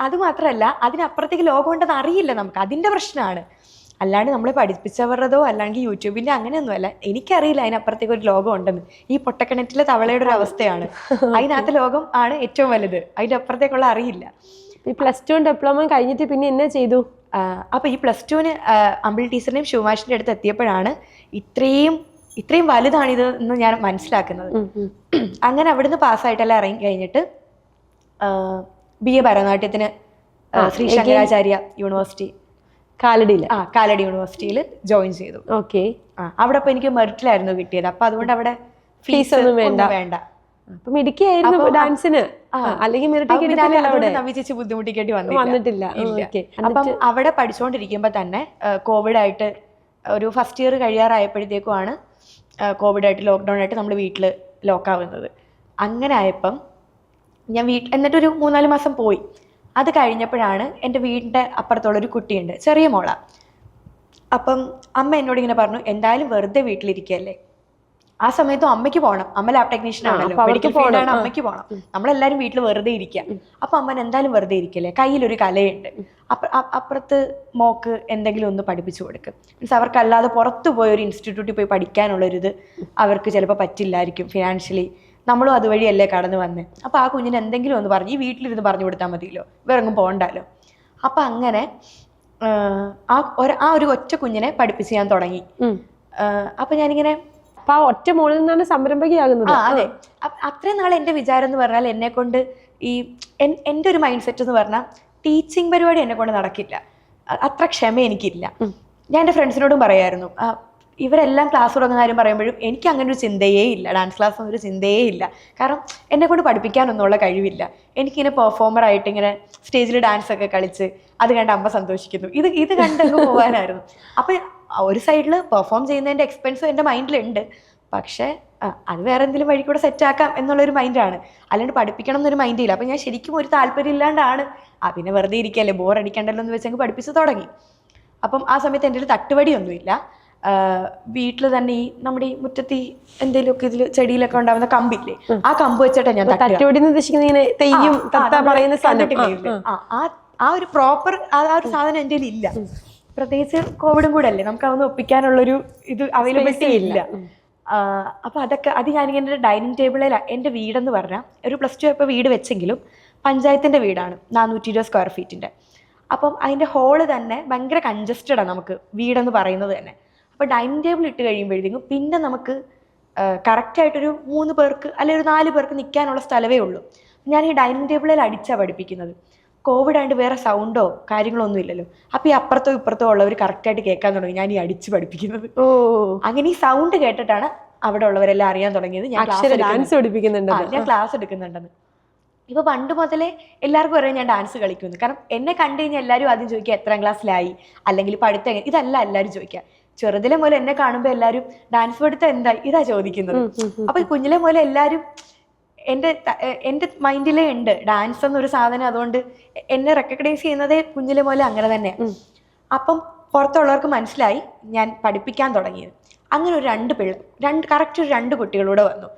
അത് മാത്രമല്ല, അതിനപ്പുറത്തേക്ക് ലോകം ഉണ്ടെന്ന് അറിയില്ല നമുക്ക്, അതിന്റെ പ്രശ്നമാണ്. അല്ലാണ്ട് നമ്മളെ പഠിപ്പിച്ചവരുടേതോ അല്ലെങ്കിൽ യൂട്യൂബിന്റെ അങ്ങനെയൊന്നുമല്ല, എനിക്കറിയില്ല അതിനപ്പുറത്തേക്ക് ഒരു ലോകം ഉണ്ടെന്ന്. ഈ പൊട്ടക്കിണറ്റിലെ തവളയുടെ ഒരു അവസ്ഥയാണ്. അതിനകത്ത് ലോകം ആണ് ഏറ്റവും വലുത്, അതിന്റെ അപ്പുറത്തേക്കുള്ള അറിയില്ല. ഈ +2 ഡിപ്ലോമ കഴിഞ്ഞിട്ട് പിന്നെ എന്നാ ചെയ്തു? അപ്പോൾ ഈ +2 അമ്പിളി ടീച്ചറിനെയും ശിവമാഷിന്റെ അടുത്ത് എത്തിയപ്പോഴാണ് ഇത്രയും വലുതാണിത് എന്ന് ഞാൻ മനസ്സിലാക്കുന്നത്. അങ്ങനെ അവിടുന്ന് പാസ്സായിട്ടെല്ലാം ഇറങ്ങി കഴിഞ്ഞിട്ട് BA ഭരതനാട്യത്തിന് ശ്രീ ശങ്കരാചാര്യ യൂണിവേഴ്സിറ്റി കാലടി യൂണിവേഴ്സിറ്റിയിൽ ജോയിൻ ചെയ്തു. അവിടെ ഇപ്പൊ എനിക്ക് മെറിറ്റിലായിരുന്നു കിട്ടിയത്. അപ്പൊ അതുകൊണ്ട് അവിടെ ഫീസ് ഒന്നും വേണ്ട. ഡാൻസിന് ചേച്ചി ബുദ്ധിമുട്ടിക്കേണ്ടി വന്നിട്ടില്ല. അപ്പം അവിടെ പഠിച്ചുകൊണ്ടിരിക്കുമ്പോ തന്നെ കോവിഡ് ആയിട്ട് ഒരു ഫസ്റ്റ് ഇയർ കഴിയാറായപ്പോഴത്തേക്കുമാണ് കോവിഡായിട്ട് ലോക്ക്ഡൗൺ ആയിട്ട് നമ്മൾ വീട്ടിൽ ലോക്കാവുന്നത്. അങ്ങനെ ആയപ്പം ഞാൻ എന്നിട്ടൊരു 3-4 മാസം പോയി. അത് കഴിഞ്ഞപ്പോഴാണ് എൻ്റെ വീടിൻ്റെ അപ്പുറത്തുള്ളൊരു കുട്ടിയുണ്ട്, ചെറിയ മോള. അപ്പം അമ്മ എന്നോട് ഇങ്ങനെ പറഞ്ഞു, എന്തായാലും വെറുതെ വീട്ടിലിരിക്കുകയല്ലേ, ആ സമയത്തും അമ്മയ്ക്ക് പോകണം. അമ്മ ലാബ് ടെക്നീഷ്യൻ ആണല്ലോ, മെഡിക്കൽ ഫീൽഡാണ്, അമ്മയ്ക്ക് പോകണം. നമ്മളെല്ലാരും വീട്ടിൽ വെറുതെ ഇരിക്കുക. അപ്പൊ അമ്മൻ എന്തായാലും വെറുതെ ഇരിക്കല്ലേ, കയ്യിലൊരു കലയുണ്ട്, അപ്പുറത്ത് മോക്ക് എന്തെങ്കിലും ഒന്ന് പഠിപ്പിച്ചു കൊടുക്കും. മീൻസ് അവർക്കല്ലാതെ പുറത്തു പോയി ഒരു ഇൻസ്റ്റിറ്റ്യൂട്ടിൽ പോയി പഠിക്കാനുള്ളൊരിത് അവർക്ക് ചിലപ്പോൾ പറ്റില്ലായിരിക്കും ഫിനാൻഷ്യലി. നമ്മളും അതുവഴിയല്ലേ കടന്നു വന്നേ. അപ്പൊ ആ കുഞ്ഞിന് എന്തെങ്കിലും ഒന്ന് പറഞ്ഞ് ഈ വീട്ടിലിരുന്ന് പറഞ്ഞു കൊടുത്താൽ മതിയല്ലോ, വേറെങ്ങും പോകണ്ടല്ലോ. അപ്പൊ അങ്ങനെ ആ ഒരു ഒറ്റ കുഞ്ഞിനെ പഠിപ്പിച്ച് ഞാൻ തുടങ്ങി. അപ്പൊ ഞാനിങ്ങനെ ആ ഒറ്റ മോളിൽ നിന്നാണ് സംരംഭകയാകുന്നത്. അതെ. അത്രയും നാൾ എൻ്റെ വിചാരം എന്ന് പറഞ്ഞാൽ എന്നെ കൊണ്ട് എൻ്റെ ഒരു മൈൻഡ് സെറ്റ് എന്ന് പറഞ്ഞാൽ ടീച്ചിങ് പരിപാടി എന്നെ കൊണ്ട് നടക്കില്ല, അത്ര ക്ഷമ എനിക്കില്ല. ഞാൻ എൻ്റെ ഫ്രണ്ട്സിനോടും പറയായിരുന്നു, ഇവരെല്ലാം ക്ലാസ് തുടങ്ങുന്ന കാര്യം പറയുമ്പോഴും എനിക്ക് അങ്ങനെ ഒരു ചിന്തയേ ഇല്ല, ഡാൻസ് ക്ലാസ് ഒരു ചിന്തയേ ഇല്ല. കാരണം എന്നെ കൊണ്ട് പഠിപ്പിക്കാനൊന്നുള്ള കഴിവില്ല. എനിക്കിങ്ങനെ പെർഫോമറായിട്ട് ഇങ്ങനെ സ്റ്റേജിൽ ഡാൻസ് ഒക്കെ കളിച്ച് അത് കണ്ട് അമ്മ സന്തോഷിക്കുന്നു, ഇത് കണ്ടങ്ങ് പോകാനായിരുന്നു. അപ്പം ഒരു സൈഡിൽ പെർഫോം ചെയ്യുന്നതിൻ്റെ എക്സ്പെൻസും എൻ്റെ മൈൻഡിലുണ്ട്. പക്ഷേ അത് വേറെ എന്തെങ്കിലും വഴി കൂടെ സെറ്റാക്കാം എന്നുള്ളൊരു മൈൻഡാണ്, അല്ലാണ്ട് പഠിപ്പിക്കണം എന്നൊരു മൈൻഡില്ല. അപ്പം ഞാൻ ശരിക്കും ഒരു താല്പര്യം ഇല്ലാണ്ടാണ് പിന്നെ വെറുതെ ഇരിക്കല്ലേ, ബോർ അടിക്കണ്ടല്ലോ എന്ന് വെച്ചെങ്കിൽ പഠിപ്പിച്ച് തുടങ്ങി. അപ്പം ആ സമയത്ത് എൻ്റെ ഒരു തട്ടുവടിയൊന്നുമില്ല. വീട്ടിൽ തന്നെ ഈ നമ്മുടെ ഈ മുറ്റത്ത് എന്തെങ്കിലുമൊക്കെ ഇതിൽ ചെടിയിലൊക്കെ ഉണ്ടാവുന്ന കമ്പില്ലേ, ആ കമ്പ് വെച്ചിട്ടാണ് ഞാൻ ആ ഒരു പ്രോപ്പർ ആ ഒരു സാധനം എൻ്റെ ഇല്ല. പ്രത്യേകിച്ച് കോവിഡും കൂടെ അല്ലേ, നമുക്ക് അതൊന്നും ഒപ്പിക്കാനുള്ളൊരു ഇത് അവൈലബിലിറ്റി ഇല്ല. അപ്പൊ അത് ഞാനിങ്ങനെ ഡൈനിങ് ടേബിളിൽ, എൻ്റെ വീടെന്ന് പറഞ്ഞാൽ ഒരു +2 ഇപ്പോൾ വീട് വെച്ചെങ്കിലും പഞ്ചായത്തിന്റെ വീടാണ്, 420 സ്ക്വയർ ഫീറ്റിന്റെ. അപ്പം അതിന്റെ ഹോള് തന്നെ ഭയങ്കര കൺജസ്റ്റഡാണ് നമുക്ക് വീടെന്ന് പറയുന്നത് തന്നെ. അപ്പോൾ ഡൈനിങ് ടേബിൾ ഇട്ട് കഴിയുമ്പോഴത്തേക്കും പിന്നെ നമുക്ക് കറക്റ്റായിട്ടൊരു 3 പേർക്ക് അല്ലെങ്കിൽ ഒരു 4 പേർക്ക് നിൽക്കാനുള്ള സ്ഥലമേ ഉള്ളൂ. ഞാൻ ഈ ഡൈനിങ് ടേബിളിൽ അടിച്ചാണ് പഠിപ്പിക്കുന്നത്. കോവിഡ് ആയിട്ട് വേറെ സൗണ്ടോ കാര്യങ്ങളോ ഒന്നും ഇല്ലല്ലോ. അപ്പോൾ ഈ അപ്പുറത്തോ ഇപ്പുറത്തോ ഉള്ളവർ കറക്റ്റായിട്ട് കേൾക്കാൻ തുടങ്ങി ഞാൻ ഈ അടിച്ച് പഠിപ്പിക്കുന്നത്. അങ്ങനെ ഈ സൗണ്ട് കേട്ടിട്ടാണ് അവിടെ ഉള്ളവരെല്ലാം അറിയാൻ തുടങ്ങിയത് ഞാൻ ക്ലാസ് എടുക്കുന്നുണ്ടെന്ന്. ഇപ്പൊ പണ്ട് മുതലേ എല്ലാവർക്കും അറിയാം ഞാൻ ഡാൻസ് കളിക്കുന്നു. കാരണം എന്നെ കണ്ടു കഴിഞ്ഞാൽ എല്ലാവരും ആദ്യം ചോദിക്കുക എത്രാം ക്ലാസ്സിലായി, അല്ലെങ്കിൽ പഠിത്തം, ഇതല്ല എല്ലാവരും ചോദിക്കുക. ചെറുതിലെ പോലെ എന്നെ കാണുമ്പോൾ എല്ലാവരും ഡാൻസ് പഠിത്തം എന്തായി ഇതാ ചോദിക്കുന്നത്. അപ്പൊ കുഞ്ഞിലെ പോലെ എല്ലാവരും എൻ്റെ മൈൻഡിലേ ഉണ്ട് ഡാൻസ് എന്നൊരു സാധനം. അതുകൊണ്ട് എന്നെ റെക്കഗ്നൈസ് ചെയ്യുന്നതേ കുഞ്ഞിലെ പോലെ അങ്ങനെ തന്നെയാണ്. അപ്പം പുറത്തുള്ളവർക്ക് മനസ്സിലായി ഞാൻ പഠിപ്പിക്കാൻ തുടങ്ങിയത്. അങ്ങനെ ഒരു കറക്റ്റ് ഒരു 2 കുട്ടികളൂടെ വന്നു.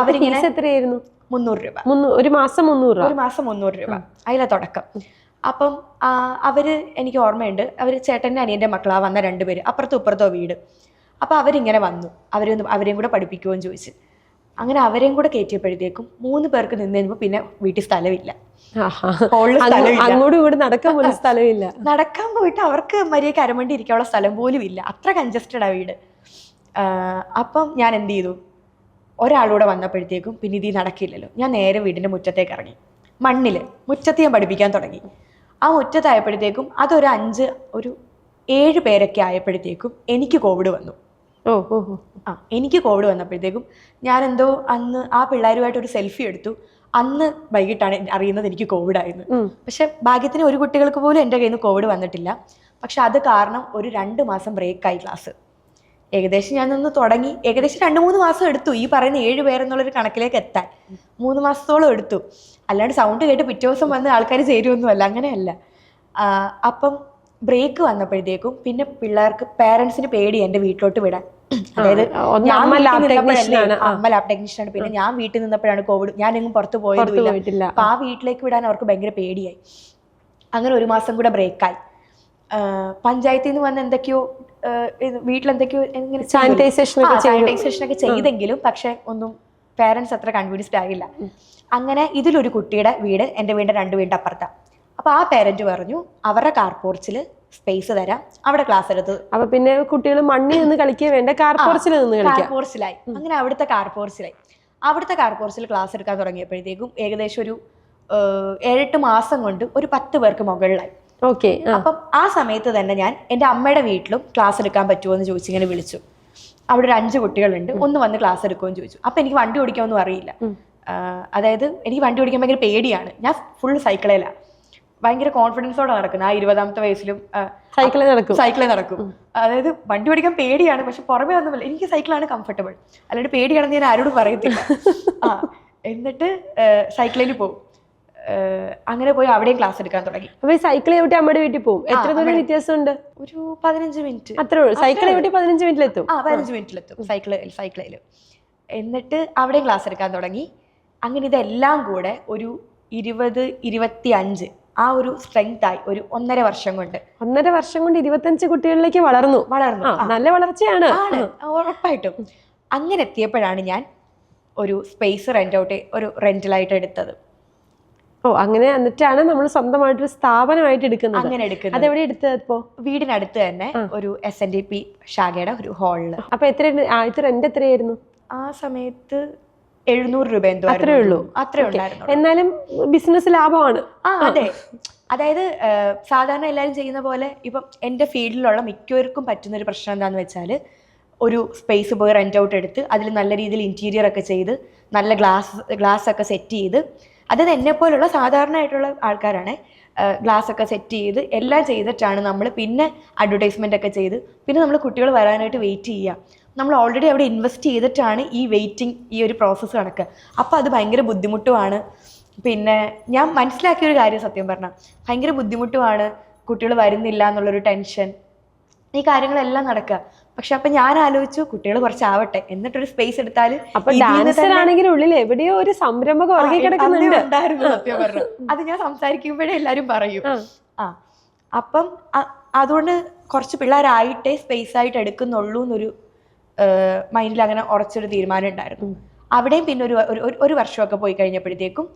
അവരിങ്ങനെ എത്രയായിരുന്നു? 300 രൂപ ഒരു മാസം 300 രൂപ അതിലെ തുടക്കം. അപ്പം അവര് എനിക്ക് ഓർമ്മയുണ്ട്, അവര് ചേട്ടൻ്റെ അനിയൻ്റെ മക്കളാ വന്ന 2 പേര്, അപ്പുറത്തോ ഇപ്പുറത്തോ വീട്. അപ്പൊ അവരിങ്ങനെ വന്നു, അവരെയും കൂടെ പഠിപ്പിക്കുമെന്ന് ചോദിച്ചു. അങ്ങനെ അവരെയും കൂടെ കയറ്റിയപ്പോഴത്തേക്കും 3 പേർക്ക് നിന്ന് കഴിയുമ്പോൾ പിന്നെ വീട്ടിൽ സ്ഥലമില്ല, നടക്കാൻ പോയിട്ട് അവർക്ക് മര്യാദയ്ക്ക് അരമണ്ടി ഇരിക്കാനുള്ള സ്ഥലം പോലും ഇല്ല, അത്ര കൺജസ്റ്റഡാ വീട്. അപ്പം ഞാൻ എന്ത് ചെയ്തു, ഒരാളൂടെ വന്നപ്പോഴത്തേക്കും പിന്നെ ഇത് നടക്കില്ലല്ലോ, ഞാൻ നേരെ വീടിൻ്റെ മുറ്റത്തേക്ക് ഇറങ്ങി. മുറ്റത്ത് ഞാൻ പഠിപ്പിക്കാൻ തുടങ്ങി. ആ മുറ്റത്തായപ്പോഴത്തേക്കും ഒരു 7 പേരൊക്കെ ആയപ്പോഴത്തേക്കും എനിക്ക് കോവിഡ് വന്നു. എനിക്ക് കോവിഡ് വന്നപ്പോഴത്തേക്കും ഞാനെന്തോ അന്ന് ആ പിള്ളേരുമായിട്ട് ഒരു സെൽഫി എടുത്തു. അന്ന് വൈകിട്ടാണ് അറിയുന്നത് എനിക്ക് കോവിഡ് ആയിരുന്നു. പക്ഷെ ഭാഗ്യത്തിന് ഒരു കുട്ടികൾക്ക് പോലും എൻ്റെ കയ്യിൽ നിന്ന് കോവിഡ് വന്നിട്ടില്ല. പക്ഷെ അത് കാരണം ഒരു 2 മാസം ബ്രേക്കായി ക്ലാസ്. ഏകദേശം ഞാൻ നിന്ന് തുടങ്ങി, ഏകദേശം 2-3 മാസം എടുത്തു ഈ പറയുന്ന 7 പേരെന്നുള്ളൊരു കണക്കിലേക്ക് എത്താൻ. 3 മാസത്തോളം എടുത്തു. അല്ലാണ്ട് സൗണ്ട് കേട്ട് പിറ്റേ ദിവസം വന്ന് ആൾക്കാർ ചേരുമൊന്നുമല്ല, അങ്ങനെയല്ല. അപ്പം ബ്രേക്ക് വന്നപ്പോഴത്തേക്കും പിന്നെ പേരൻസിന് പേടി എൻ്റെ വീട്ടിലോട്ട് വിടാൻ. അതായത് അമ്മ ലാബ് ടെക്നീഷ്യനാണ്, പിന്നെ ഞാൻ വീട്ടിൽ നിന്നപ്പോഴാണ് കോവിഡ്, ഞാൻ എങ്ങും പുറത്ത് പോയതുമില്ല. അപ്പൊ ആ വീട്ടിലേക്ക് വിടാൻ അവർക്ക് ഭയങ്കര പേടിയായി. അങ്ങനെ 1 മാസം കൂടെ ബ്രേക്കായി. പഞ്ചായത്തിൽ നിന്ന് വന്ന് എന്തൊക്കെയോ വീട്ടിലെന്തൊക്കെയോ സാനിറ്റൈസേഷൻ ഒക്കെ ചെയ്തെങ്കിലും പക്ഷെ ഒന്നും പേരൻസ് അത്ര കൺവിൻസ്ഡ് ആകില്ല. അങ്ങനെ ഇതിലൊരു കുട്ടിയുടെ വീട് എൻ്റെ വീടിൻ്റെ 2 വീടിൻ്റെ അപ്പുറത്താണ്. അപ്പൊ ആ പേരന്റ് പറഞ്ഞു അവരുടെ കാർ പോർച്ചിൽ സ്പേസ് തരാം, അവിടെ ക്ലാസ് എടുത്തു. അപ്പൊ പിന്നെ കുട്ടികൾ മണ്ണിൽ നിന്ന് കളിക്കുക വേണ്ട, കാർ പോർച്ചിലായി. അങ്ങനെ അവിടുത്തെ കാർ പോർച്ചിൽ ക്ലാസ് എടുക്കാൻ തുടങ്ങിയപ്പോഴത്തേക്കും ഏകദേശം ഒരു 7-8 മാസം കൊണ്ട് ഒരു 10 പേർക്ക് മുകളിലായി. അപ്പം ആ സമയത്ത് തന്നെ ഞാൻ എൻ്റെ അമ്മയുടെ വീട്ടിലും ക്ലാസ് എടുക്കാൻ പറ്റുമോ എന്ന് ചോദിച്ചിങ്ങനെ വിളിച്ചു. അവിടെ ഒരു 5 കുട്ടികളുണ്ട്, ഒന്ന് വന്ന് ക്ലാസ് എടുക്കുമെന്ന് ചോദിച്ചു. അപ്പൊ എനിക്ക് വണ്ടി ഓടിക്കാനൊന്നും അറിയില്ല. അതായത് എനിക്ക് വണ്ടി ഓടിക്കാൻ ഭയങ്കര പേടിയാണ്. ഞാൻ ഫുൾ സൈക്കിളിലാണ്, ഭയങ്കര കോൺഫിഡൻസോടെ നടക്കുന്നത്. ആ 20ാമത്തെ വയസ്സിലും സൈക്കിളിൽ നടക്കും. അതായത് വണ്ടി ഓടിക്കാൻ പേടിയാണ്, പക്ഷെ പുറമേ ഒന്നുമില്ല, എനിക്ക് സൈക്കിളാണ് കംഫർട്ടബിൾ, അല്ലാണ്ട് പേടിയാണെന്ന് ഞാൻ ആരോടും പറയത്തില്ല. എന്നിട്ട് സൈക്കിളിൽ പോകും. അങ്ങനെ പോയി അവിടെയും ക്ലാസ് എടുക്കാൻ തുടങ്ങി. അപ്പൊ സൈക്കിൾ ചവിട്ടി അമ്മയുടെ വീട്ടിൽ പോകും. എത്ര ദൂരം വ്യത്യാസമുണ്ട്? ഒരു 15 മിനിറ്റ്. അത്രേ ഉള്ളൂ. സൈക്കിൾ ചവിട്ടി 15 മിനിറ്റിലെത്തും. 15 മിനിറ്റിലെത്തും സൈക്കിളിൽ. എന്നിട്ട് അവിടെയും ക്ലാസ് എടുക്കാൻ തുടങ്ങി. അങ്ങനെ ഇതെല്ലാം കൂടെ ഒരു 20-25 ആ ഒരു സ്ട്രെങ്ത് ആയി ഒരു 1.5 വർഷം കൊണ്ട്. 1.5 വർഷം കൊണ്ട് 25 കുട്ടികളിലേക്ക് വളർന്നു. നല്ല വളർച്ചയാണ്. ഉറപ്പായിട്ടും. അങ്ങനെ എത്തിയപ്പോഴാണ് ഞാൻ ഒരു സ്പേസ് റെന്റലായിട്ട് എടുത്തത്. അങ്ങനെ എന്നിട്ടാണ് നമ്മൾ സ്വന്തമായിട്ടൊരു സ്ഥാപനമായിട്ട് എടുക്കുന്നത്. അങ്ങനെ എടുക്കുന്നത്. അതെവിടെ എടുത്തത്? ഇപ്പോ വീടിനടുത്ത് തന്നെ ഒരു SNDP ശാഖയുടെ ഒരു ഹാളില്. അപ്പൊ ആദ്യത്തെ റെന്റ് എത്രയായിരുന്നു? ആ സമയത്ത് 700 രൂപ എന്തോ അത്രേ ഉള്ളൂ. അത്രേ ഉണ്ടായിരുന്നു. എന്നാലും ബിസിനസ് ലാഭമാണ്. അതെ. അതായത് സാധാരണ എല്ലാവരും ചെയ്യുന്ന പോലെ ഇപ്പം എൻ്റെ ഫീൽഡിലുള്ള മിക്കവർക്കും പറ്റുന്ന ഒരു പ്രശ്നം എന്താണെന്ന് വെച്ചാൽ, ഒരു സ്പേസ് പോയി റെന്റ് ഔട്ട് എടുത്ത് അതിൽ നല്ല രീതിയിൽ ഇന്റീരിയർ ഒക്കെ ചെയ്ത് നല്ല ഗ്ലാസ് ഒക്കെ സെറ്റ് ചെയ്ത്, അതായത് എന്നെപ്പോലുള്ള സാധാരണയായിട്ടുള്ള ആൾക്കാരാണ് ഗ്ലാസ് ഒക്കെ സെറ്റ് ചെയ്ത് എല്ലാം ചെയ്തിട്ടാണ് നമ്മൾ പിന്നെ അഡ്വർടൈസ്മെന്റ് ഒക്കെ ചെയ്ത് പിന്നെ നമ്മൾ കുട്ടികൾ വരാനായിട്ട് വെയിറ്റ് ചെയ്യുക. നമ്മൾ ഓൾറെഡി അവിടെ ഇൻവെസ്റ്റ് ചെയ്തിട്ടാണ് ഈ വെയിറ്റിംഗ്, ഈ ഒരു പ്രോസസ്സ് കണക്ക്. അപ്പോൾ അത് ഭയങ്കര ബുദ്ധിമുട്ടുമാണ്. പിന്നെ ഞാൻ മനസ്സിലാക്കിയൊരു കാര്യം സത്യം പറഞ്ഞാൽ ഭയങ്കര ബുദ്ധിമുട്ടുമാണ്. കുട്ടികൾ വരുന്നില്ല എന്നുള്ളൊരു ടെൻഷൻ, ഈ കാര്യങ്ങളെല്ലാം നടക്കുക. പക്ഷെ അപ്പൊ ഞാൻ ആലോചിച്ചു, കുട്ടികൾ കുറച്ചാവട്ടെ എന്നിട്ടൊരു സ്പേസ് എടുത്താൽ. അപ്പൊ ഡാൻസർ ആണെങ്കിൽ ഉള്ളിൽ എവിടെയോ ഒരു സംരംഭം ഉണ്ടായിരുന്നു സത്യം പറഞ്ഞു. അത് ഞാൻ സംസാരിക്കുമ്പോഴേ എല്ലാരും പറയും. അപ്പം അതുകൊണ്ട് കുറച്ച് പിള്ളേരായിട്ടേ സ്പേസ് ആയിട്ട് എടുക്കുന്നുള്ളൂ എന്നൊരു മൈൻഡിൽ അങ്ങനെ ഉറച്ചൊരു തീരുമാനം ഉണ്ടായിരുന്നു. അവിടെയും പിന്നെ ഒരു വർഷമൊക്കെ പോയി കഴിഞ്ഞപ്പോഴത്തേക്കും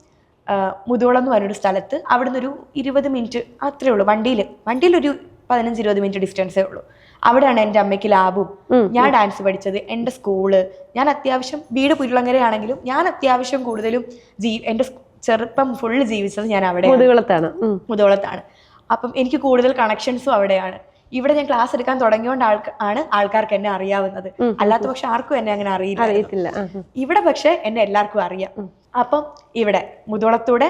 മുതുകുളം എന്ന് പറഞ്ഞൊരു സ്ഥലത്ത് അവിടുന്ന് ഒരു 20 മിനിറ്റ് അത്രേ ഉള്ളൂ, വണ്ടിയിലൊരു 15-20 മിനിറ്റ് ഡിസ്റ്റൻസേ ഉള്ളൂ. അവിടെയാണ് എൻ്റെ അമ്മയ്ക്ക് ലാബും, ഞാൻ ഡാൻസ് പഠിച്ചത്, എൻ്റെ സ്കൂള്. ഞാൻ അത്യാവശ്യം വീട് പുരുളങ്ങരയാണെങ്കിലും ഞാൻ അത്യാവശ്യം കൂടുതലും എൻ്റെ ചെറുപ്പം ഫുള്ള് ജീവിച്ചത് ഞാൻ അവിടെ മുതുകുളത്താണ്. അപ്പം എനിക്ക് കൂടുതൽ കണക്ഷൻസും അവിടെയാണ്. ഇവിടെ ഞാൻ ക്ലാസ് എടുക്കാൻ തുടങ്ങിയോണ്ട് ആൾക്കാർക്ക് എന്നെ അറിയാവുന്നത്. അല്ലാത്ത പക്ഷെ ആർക്കും എന്നെ അങ്ങനെ അറിയില്ല. ഇവിടെ പക്ഷെ എന്നെ എല്ലാവർക്കും അറിയാം. അപ്പം ഇവിടെ മുതുകുളത്തൂടെ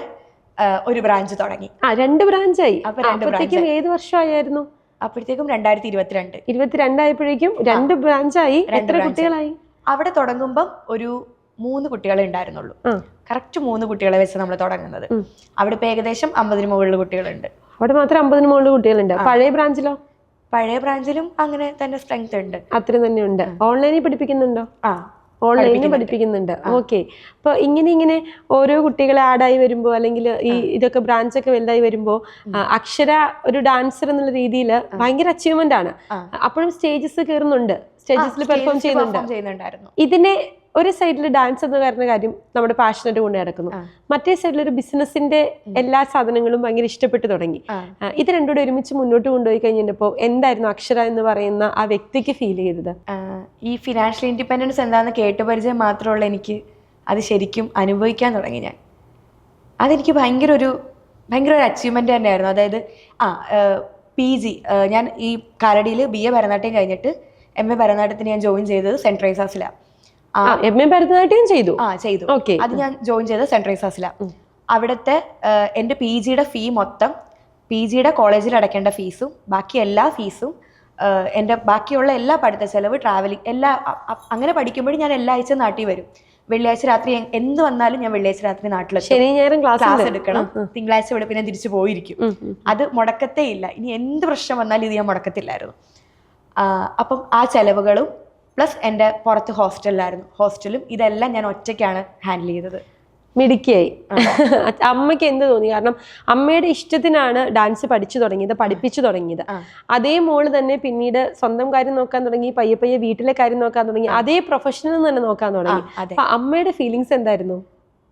ഒരു ബ്രാഞ്ച് തുടങ്ങി. 2 ബ്രാഞ്ചായി. അപ്പോഴത്തേക്കും ഏത് വർഷമായിരുന്നു? അപ്പോഴത്തേക്കും 2022 ആയപ്പോഴേക്കും 2 ബ്രാഞ്ചായി. എത്ര കുട്ടികളായി? അവിടെ തുടങ്ങുമ്പം ഒരു 3 കുട്ടികളെ ഉണ്ടായിരുന്നുള്ളൂ. കറക്റ്റ് 3 കുട്ടികളെ വെച്ച് നമ്മൾ തുടങ്ങുന്നത്. അവിടെ ഇപ്പൊ ഏകദേശം 50-ന് മുകളിൽ കുട്ടികളുണ്ട്. അവിടെ മാത്രം 50-ന് മുകളിൽ കുട്ടികളുണ്ട്. പഴയ ബ്രാഞ്ചിലും അങ്ങനെ തന്നെ സ്ട്രെങ്ത് ഉണ്ട്. അത്ര തന്നെ ഉണ്ട്. ഓൺലൈനിൽ പഠിപ്പിക്കുന്നുണ്ടോ? ഓൺലൈനിൽ പഠിപ്പിക്കുന്നുണ്ട്. ഓക്കെ. അപ്പൊ ഇങ്ങനെ ഓരോ കുട്ടികൾ ആഡായി വരുമ്പോ, അല്ലെങ്കിൽ ഇതൊക്കെ ബ്രാഞ്ചൊക്കെ വലുതായി വരുമ്പോ, അക്ഷര ഒരു ഡാൻസർ എന്നുള്ള രീതിയിൽ ഭയങ്കര അച്ചീവ്മെന്റ് ആണ്. അപ്പോഴും സ്റ്റേജസ് കയറുന്നുണ്ട്, സ്റ്റേജസിൽ പെർഫോം ചെയ്യുന്നുണ്ടായിരുന്നു. ഇതിനെ ഒരു സൈഡിൽ ഡാൻസ് എന്ന് പറയുന്ന കാര്യം നമ്മുടെ പാഷനായിട്ട് കൊണ്ട് നടക്കുന്നു, മറ്റേ സൈഡിൽ ഒരു ബിസിനസിന്റെ എല്ലാ സാധനങ്ങളും ഭയങ്കര ഇഷ്ടപ്പെട്ടു തുടങ്ങി. ഇത് രണ്ടുകൂടെ ഒരുമിച്ച് മുന്നോട്ട് കൊണ്ടുപോയി കഴിഞ്ഞപ്പോ എന്തായിരുന്നു അക്ഷര എന്ന് പറയുന്ന ആ വ്യക്തിക്ക് ഫീൽ ചെയ്തത്? ഈ ഫിനാൻഷ്യൽ ഇൻഡിപെൻഡൻസ് എന്താണെന്ന് കേട്ടുപരിചയം മാത്രമുള്ള എനിക്ക് അത് ശരിക്കും അനുഭവിക്കാൻ തുടങ്ങി ഞാൻ. അതെനിക്ക് ഭയങ്കര ഒരു അച്ചീവ്മെന്റ് തന്നെയായിരുന്നു. അതായത് PG ഞാൻ ഈ കാലടിയിൽ BA ഭരതനാട്യം കഴിഞ്ഞിട്ട് MA ഭരതനാട്യത്തിന് ഞാൻ ജോയിൻ ചെയ്തത് സെന്റ് ട്രേസാസിലാണ്. MA ഭരതനാട്യം ചെയ്തു. അത് ഞാൻ ജോയിൻ ചെയ്തത് സെന്റ് ട്രേസാസിലാണ്. അവിടുത്തെ എൻ്റെ PGയുടെ ഫീ മൊത്തം, PGയുടെ കോളേജിൽ അടയ്ക്കേണ്ട ഫീസും ബാക്കി എല്ലാ ഫീസും, എൻ്റെ ബാക്കിയുള്ള എല്ലാ പഠിത്ത ചെലവ്, ട്രാവലിംഗ് എല്ലാം അങ്ങനെ പഠിക്കുമ്പോഴും ഞാൻ എല്ലാ ആഴ്ച നാട്ടിൽ വരും. വെള്ളിയാഴ്ച രാത്രി എന്ത് വന്നാലും ഞാൻ വെള്ളിയാഴ്ച രാത്രി നാട്ടിലെത്തും, ക്ലാസ് എടുക്കണം. തിങ്കളാഴ്ച വെളുപ്പിനെ തിരിച്ചു പോയിരിക്കും. അത് മുടക്കത്തേ ഇല്ല. ഇനി എന്ത് പ്രശ്നം വന്നാലും ഇത് ഞാൻ മുടക്കത്തില്ലായിരുന്നു. അപ്പം ആ ചെലവുകളും പ്ലസ് എൻ്റെ പുറത്ത് ഹോസ്റ്റലും ഇതെല്ലാം ഞാൻ ഒറ്റയ്ക്കാണ് ഹാൻഡിൽ ചെയ്തത്. മിടുക്കിയായി. അമ്മയ്ക്ക് എന്ത് തോന്നി? കാരണം അമ്മയുടെ ഇഷ്ടത്തിനാണ് ഡാൻസ് പഠിപ്പിച്ചു തുടങ്ങിയത്. അതേ മോള് തന്നെ പിന്നീട് സ്വന്തം കാര്യം നോക്കാൻ തുടങ്ങി, പയ്യെ വീട്ടിലെ കാര്യം നോക്കാൻ തുടങ്ങി, അതേ പ്രൊഫഷനിൽ തന്നെ നോക്കാൻ തുടങ്ങി. അപ്പൊ അമ്മയുടെ ഫീലിങ്സ് എന്തായിരുന്നു?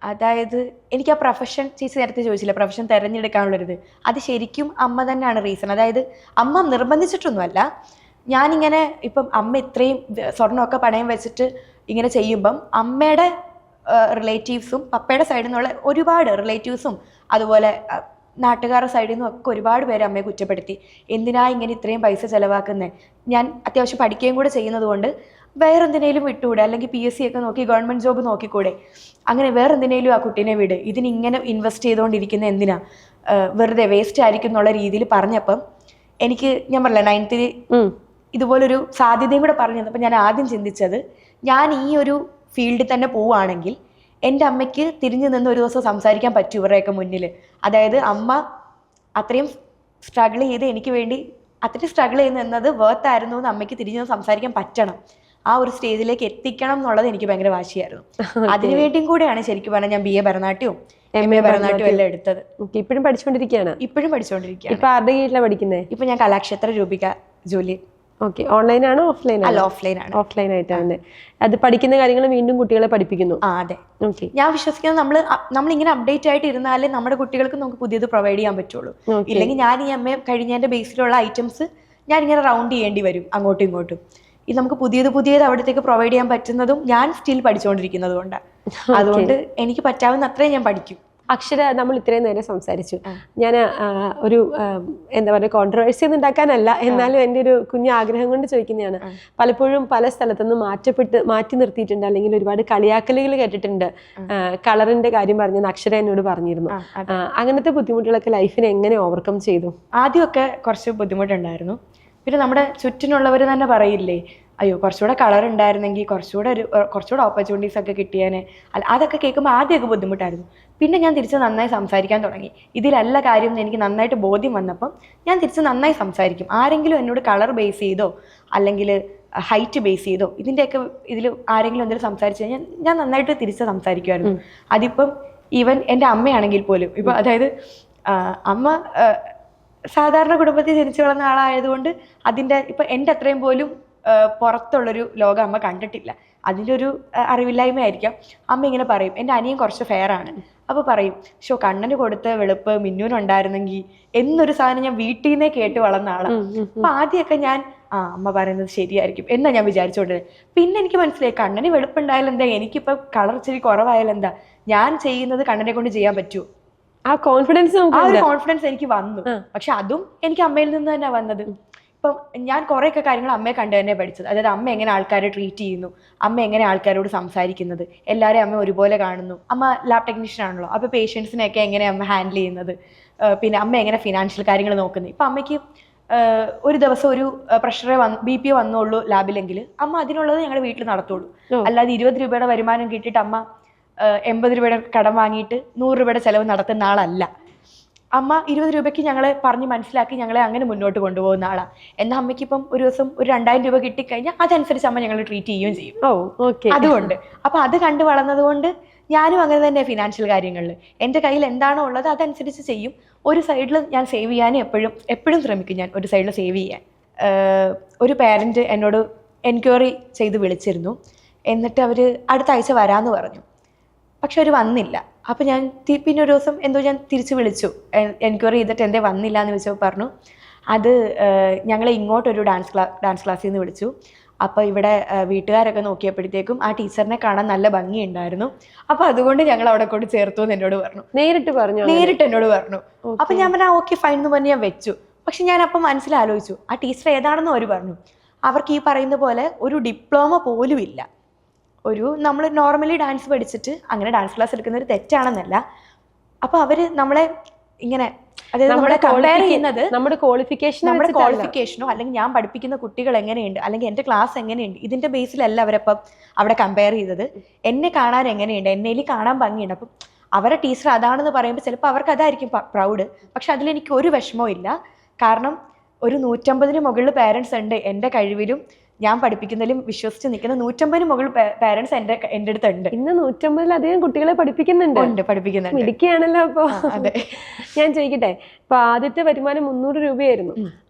അതായത് എനിക്ക് ആ പ്രൊഫഷൻ, ചേച്ചി നേരത്തെ ചോദിച്ചില്ല, പ്രൊഫഷൻ തിരഞ്ഞെടുക്കാനുള്ളൊരിത്, അത് ശരിക്കും അമ്മ തന്നെയാണ് റീസൺ. അതായത് അമ്മ നിർബന്ധിച്ചിട്ടൊന്നുമല്ല. ഞാനിങ്ങനെ ഇപ്പം അമ്മ ഇത്രയും സ്വർണ്ണമൊക്കെ പണയം വെച്ചിട്ട് ഇങ്ങനെ ചെയ്യുമ്പം അമ്മയുടെ റിലേറ്റീവ്സും പപ്പയുടെ സൈഡിൽ നിന്നുള്ള ഒരുപാട് റിലേറ്റീവ്സും അതുപോലെ നാട്ടുകാരുടെ സൈഡിൽ നിന്നും ഒക്കെ ഒരുപാട് പേര് അമ്മയെ കുറ്റപ്പെടുത്തി. എന്തിനാ ഇങ്ങനെ ഇത്രയും പൈസ ചിലവാക്കുന്നത്? ഞാൻ അത്യാവശ്യം പഠിക്കുകയും കൂടെ ചെയ്യുന്നത് കൊണ്ട് വേറെന്തിനേലും വിട്ടുകൂടെ, അല്ലെങ്കിൽ PSC ഒക്കെ നോക്കി ഗവൺമെൻറ് ജോബ് നോക്കിക്കൂടെ, അങ്ങനെ വേറെന്തിനേലും ആ കുട്ടീനെ വിട്, ഇതിനിങ്ങനെ ഇൻവെസ്റ്റ് ചെയ്തുകൊണ്ടിരിക്കുന്ന എന്തിനാ, വെറുതെ വേസ്റ്റ് ആയിരിക്കും എന്നുള്ള രീതിയിൽ പറഞ്ഞപ്പം എനിക്ക്, ഞാൻ പറഞ്ഞില്ല 9th ഇതുപോലൊരു സാധ്യതയും കൂടെ പറഞ്ഞു തന്നപ്പോൾ ഞാൻ ആദ്യം ചിന്തിച്ചത്, ഞാൻ ഈ ഒരു ഫീൽഡിൽ തന്നെ പോവുകയാണെങ്കിൽ എൻ്റെ അമ്മയ്ക്ക് തിരിഞ്ഞു നിന്ന് ഒരു ദിവസം സംസാരിക്കാൻ പറ്റും ഇവരുടെയൊക്കെ മുന്നിൽ. അതായത് അമ്മ അത്രയും സ്ട്രഗിൾ ചെയ്ത് എനിക്ക് വേണ്ടി അത്രയും സ്ട്രഗിൾ ചെയ്യുന്നത് വർത്തായിരുന്നു എന്ന് അമ്മയ്ക്ക് തിരിഞ്ഞു നിന്ന് സംസാരിക്കാൻ പറ്റണം. ആ ഒരു സ്റ്റേജിലേക്ക് എത്തിക്കണം എന്നുള്ളത് എനിക്ക് ഭയങ്കര വാശിയായിരുന്നു. അതിനുവേണ്ടിയും കൂടെയാണ് ശരിക്കും പറഞ്ഞാൽ ഞാൻ BA ഭരതനാട്യവും MA ഭരതനാട്യവും എല്ലാം എടുത്തത്. ഇപ്പോഴും പഠിച്ചുകൊണ്ടിരിക്കുകയാണ്? ഇപ്പോഴും പഠിച്ചുകൊണ്ടിരിക്കുകയാണ്. ഇപ്പൊ ആരുടെ കീഴിലാണ് പഠിക്കുന്നത്? ഇപ്പൊ ഞാൻ കലാക്ഷേത്ര രൂപിക ജോലി. ഓക്കെ, ഓൺലൈൻ ആണോ ഓഫ്ലൈൻ? അല്ല, ഓഫ്ലൈൻ ആണ്. ഓഫ്ലൈൻ ആയിട്ടാണ്. അത് പഠിക്കുന്ന കാര്യങ്ങൾ വീണ്ടും കുട്ടികളെ പഠിപ്പിക്കുന്നു? അതെ. ഓക്കെ, ഞാൻ വിശ്വസിക്കുന്നത് നമ്മൾ ഇങ്ങനെ അപ്ഡേറ്റ് ആയിട്ട് ഇരുന്നാലേ നമ്മുടെ കുട്ടികൾക്ക് നമുക്ക് പുതിയത് പ്രൊവൈഡ് ചെയ്യാൻ പറ്റുള്ളൂ. ഇല്ലെങ്കിൽ ഞാൻ ഈ MA കഴിഞ്ഞതിന്റെ ബേസിലുള്ള ഐറ്റംസ് ഞാൻ ഇങ്ങനെ റൗണ്ട് ചെയ്യേണ്ടി വരും അങ്ങോട്ടും ഇങ്ങോട്ടും. ഇത് നമുക്ക് പുതിയത് അവിടത്തേക്ക് പ്രൊവൈഡ് ചെയ്യാൻ പറ്റുന്നതും ഞാൻ സ്റ്റിൽ പഠിച്ചുകൊണ്ടിരിക്കുന്നത് കൊണ്ടാണ്. അതുകൊണ്ട് എനിക്ക് പറ്റാവുന്ന അത്രയും ഞാൻ പഠിക്കും. അക്ഷര, നമ്മൾ ഇത്രയും നേരം സംസാരിച്ചു. ഞാൻ ഒരു എന്താ പറയുക, കോൺട്രവേഴ്സി ഒന്നും ഉണ്ടാക്കാനല്ല, എന്നാലും എൻ്റെ ഒരു കുഞ്ഞു ആഗ്രഹം കൊണ്ട് ചോദിക്കുന്നതാണ്. പലപ്പോഴും പല സ്ഥലത്തുനിന്ന് മാറ്റി നിർത്തിയിട്ടുണ്ട്, അല്ലെങ്കിൽ ഒരുപാട് കളിയാക്കലുകൾ കേട്ടിട്ടുണ്ട്. കളറിന്റെ കാര്യം പറഞ്ഞത് അക്ഷര എന്നോട് പറഞ്ഞിരുന്നു. അങ്ങനത്തെ ബുദ്ധിമുട്ടുകളൊക്കെ ലൈഫിനെ എങ്ങനെ ഓവർകം ചെയ്തു? ആദ്യമൊക്കെ കുറച്ച് ബുദ്ധിമുട്ടുണ്ടായിരുന്നു. പിന്നെ നമ്മുടെ ചുറ്റിനുള്ളവർ തന്നെ പറയില്ലേ, അയ്യോ കുറച്ചുകൂടെ കളർ ഉണ്ടായിരുന്നെങ്കിൽ കുറച്ചുകൂടെ ഓപ്പർച്യൂണിറ്റീസ് ഒക്കെ കിട്ടിയേനെ. അതൊക്കെ കേൾക്കുമ്പോൾ ആദ്യമൊക്കെ ബുദ്ധിമുട്ടായിരുന്നു. പിന്നെ ഞാൻ തിരിച്ച് നന്നായി സംസാരിക്കാൻ തുടങ്ങി. ഇതിലല്ല കാര്യം എന്ന് എനിക്ക് നന്നായിട്ട് ബോധ്യം വന്നപ്പം ഞാൻ തിരിച്ച് നന്നായി സംസാരിക്കും. ആരെങ്കിലും എന്നോട് കളർ ബേസ് ചെയ്തോ അല്ലെങ്കിൽ ഹൈറ്റ് ബേസ് ചെയ്തോ ഇതിൻ്റെയൊക്കെ ഇതിൽ ആരെങ്കിലും എന്തെങ്കിലും സംസാരിച്ചു കഴിഞ്ഞാൽ ഞാൻ നന്നായിട്ട് തിരിച്ച് സംസാരിക്കുമായിരുന്നു. അതിപ്പം ഈവൻ എൻ്റെ അമ്മയാണെങ്കിൽ പോലും. ഇപ്പം അതായത് അമ്മ സാധാരണ കുടുംബത്തിൽ ജനിച്ചു വളർന്ന ആളായതുകൊണ്ട് അതിൻ്റെ ഇപ്പം എൻ്റെ അത്രയും പോലും പുറത്തുള്ളൊരു ലോകം അമ്മ കണ്ടിട്ടില്ല. അതിൻ്റെ ഒരു അറിവില്ലായ്മയായിരിക്കാം. അമ്മ ഇങ്ങനെ പറയും, എൻ്റെ അനിയൻ കുറച്ച് ഫെയർ ആണ്, അപ്പോൾ പറയും, കണ്ണന് കൊടുത്ത വെളുപ്പ് മിന്നുനുണ്ടായിരുന്നെങ്കിൽ എന്നൊരു സാധനം ഞാൻ വീട്ടിൽ നിന്നേ കേട്ട് വളർന്ന ആളാണ്. അപ്പം ആദ്യമൊക്കെ ഞാൻ അമ്മ പറയുന്നത് ശരിയായിരിക്കും എന്നാ ഞാൻ വിചാരിച്ചുകൊണ്ടിരുന്നത്. പിന്നെ എനിക്ക് മനസ്സിലായി, കണ്ണന് വെളുപ്പുണ്ടായാലും എന്താ, എനിക്കിപ്പോൾ കളർ ഇച്ചിരി കുറവായാലും എന്താ, ഞാൻ ചെയ്യുന്നത് കണ്ണനെ കൊണ്ട് ചെയ്യാൻ പറ്റുമോ? ആ ഒരു കോൺഫിഡൻസ് എനിക്ക് വന്നു. പക്ഷെ അതും എനിക്ക് അമ്മയിൽ നിന്ന് തന്നെ വന്നത്. ഇപ്പം ഞാൻ കുറേയൊക്കെ കാര്യങ്ങൾ അമ്മയെ കണ്ടു തന്നെ പഠിച്ചത്. അതായത് അമ്മ എങ്ങനെ ആൾക്കാരെ ട്രീറ്റ് ചെയ്യുന്നു, അമ്മ എങ്ങനെ ആൾക്കാരോട് സംസാരിക്കുന്നത്, എല്ലാവരെയും അമ്മ ഒരുപോലെ കാണുന്നു. അമ്മ ലാബ് ടെക്നീഷ്യൻ ആണല്ലോ, അപ്പോൾ പേഷ്യൻസിനെയൊക്കെ എങ്ങനെ അമ്മ ഹാൻഡിൽ ചെയ്യുന്നത്, പിന്നെ അമ്മ എങ്ങനെ ഫിനാൻഷ്യൽ കാര്യങ്ങൾ നോക്കുന്നത്. ഇപ്പം അമ്മയ്ക്ക് ഒരു ദിവസം ഒരു പ്രഷറെ BP വന്നുള്ളൂ ലാബിലെങ്കിൽ അമ്മ അതിനുള്ളത് ഞങ്ങളുടെ വീട്ടിൽ നടത്തുള്ളൂ. അല്ലാതെ 20 രൂപയുടെ വരുമാനം കിട്ടിയിട്ട് അമ്മ 80 രൂപയുടെ കടം വാങ്ങിയിട്ട് 100 രൂപയുടെ ചിലവ് നടത്തുന്ന ആളല്ല. അമ്മ 20 രൂപയ്ക്ക് ഞങ്ങളെ പറഞ്ഞ് മനസ്സിലാക്കി ഞങ്ങളെ അങ്ങനെ മുന്നോട്ട് കൊണ്ടുപോകുന്ന ആളാണ്. എന്നാൽ അമ്മയ്ക്ക് ഇപ്പം ഒരു ദിവസം ഒരു 2000 രൂപ കിട്ടിക്കഴിഞ്ഞാൽ അതനുസരിച്ച് അമ്മ ഞങ്ങൾ ട്രീറ്റ് ചെയ്യുകയും ചെയ്യും. അതുകൊണ്ട് അപ്പം അത് കണ്ടു വളർന്നത് കൊണ്ട് ഞാനും അങ്ങനെ തന്നെ ഫിനാൻഷ്യൽ കാര്യങ്ങളിൽ എൻ്റെ കയ്യിൽ എന്താണോ ഉള്ളത് അതനുസരിച്ച് ചെയ്യും. ഒരു സൈഡിൽ ഞാൻ സേവ് ചെയ്യാനും എപ്പോഴും ശ്രമിക്കും. ഞാൻ ഒരു സൈഡിൽ സേവ് ചെയ്യാൻ. ഒരു പാരൻറ്റ് എന്നോട് എൻക്വയറി ചെയ്ത് വിളിച്ചിരുന്നു. എന്നിട്ട് അവർ അടുത്ത ആഴ്ച വരാമെന്ന് പറഞ്ഞു. പക്ഷെ അവർ വന്നില്ല. അപ്പം ഞാൻ പിന്നെ ഒരു ദിവസം എന്തോ ഞാൻ തിരിച്ച് വിളിച്ചു, എൻക്വയറി ചെയ്തിട്ട് എന്തേ വന്നില്ല എന്ന് ചോദിച്ചപ്പോൾ പറഞ്ഞു, അത് ഞങ്ങളെ ഇങ്ങോട്ടൊരു ഡാൻസ് ക്ലാസ്സിൽ നിന്ന് വിളിച്ചു. അപ്പോൾ ഇവിടെ വീട്ടുകാരൊക്കെ നോക്കിയപ്പോഴത്തേക്കും ആ ടീച്ചറിനെ കാണാൻ നല്ല ഭംഗിയുണ്ടായിരുന്നു, അപ്പോൾ അതുകൊണ്ട് ഞങ്ങൾ അവിടെ കൊണ്ട് ചേർത്തു എന്ന് എന്നോട് പറഞ്ഞു. നേരിട്ട് എന്നോട് പറഞ്ഞു. അപ്പം ഞാൻ പറഞ്ഞാൽ ഓക്കെ ഫൈൻ എന്ന് പറഞ്ഞ് ഞാൻ വെച്ചു. പക്ഷെ ഞാൻ അപ്പം മനസ്സിലാലോചിച്ചു, ആ ടീച്ചർ ഏതാണെന്ന് അവർ പറഞ്ഞു. അവർക്ക് ഈ പറയുന്ന പോലെ ഒരു ഡിപ്ലോമ പോലും ഇല്ല. നമ്മൾ നോർമലി ഡാൻസ് പഠിച്ചിട്ട് അങ്ങനെ ഡാൻസ് ക്ലാസ് എടുക്കുന്നത് തെറ്റാണെന്നല്ല. അപ്പോൾ അവർ നമ്മളെ ഇങ്ങനെ, അതായത് നമ്മളെ കമ്പയർ ചെയ്യുന്നത് നമ്മുടെ ക്വാളിഫിക്കേഷനോ അല്ലെങ്കിൽ ഞാൻ പഠിപ്പിക്കുന്ന കുട്ടികൾ എങ്ങനെയുണ്ട് അല്ലെങ്കിൽ എൻ്റെ ക്ലാസ് എങ്ങനെയുണ്ട് ഇതിൻ്റെ ബേസിലല്ല അവരപ്പം അവിടെ കമ്പയർ ചെയ്തത്. എന്നെ കാണാൻ എങ്ങനെയുണ്ട്, എന്നേലി കാണാൻ ഭംഗിയുണ്ട്. അപ്പം അവരെ ടീച്ചർ അതാണെന്ന് പറയുമ്പോൾ ചിലപ്പോൾ അവർക്ക് അതായിരിക്കും പ്രൗഡ്. പക്ഷെ അതിലെനിക്ക് ഒരു വിഷമവും ഇല്ല. കാരണം ഒരു 150 മുകളിൽ പേരൻസ് ഉണ്ട് എൻ്റെ കഴിവിലും ഞാൻ പഠിപ്പിക്കുന്നതിലും വിശ്വസിച്ച് നിൽക്കുന്ന 150 മുകളിൽ പേരൻസ് എൻ്റെ അടുത്തുണ്ട്. ഇന്ന് 150-ലധികം കുട്ടികളെ പഠിപ്പിക്കുന്നുണ്ട്. മിടുക്കിയാണല്ലോ. അപ്പോൾ അതെ, ഞാൻ ചോദിക്കട്ടെ, ഇപ്പൊ ആദ്യത്തെ വരുമാനം 300 രൂപയായിരുന്നു.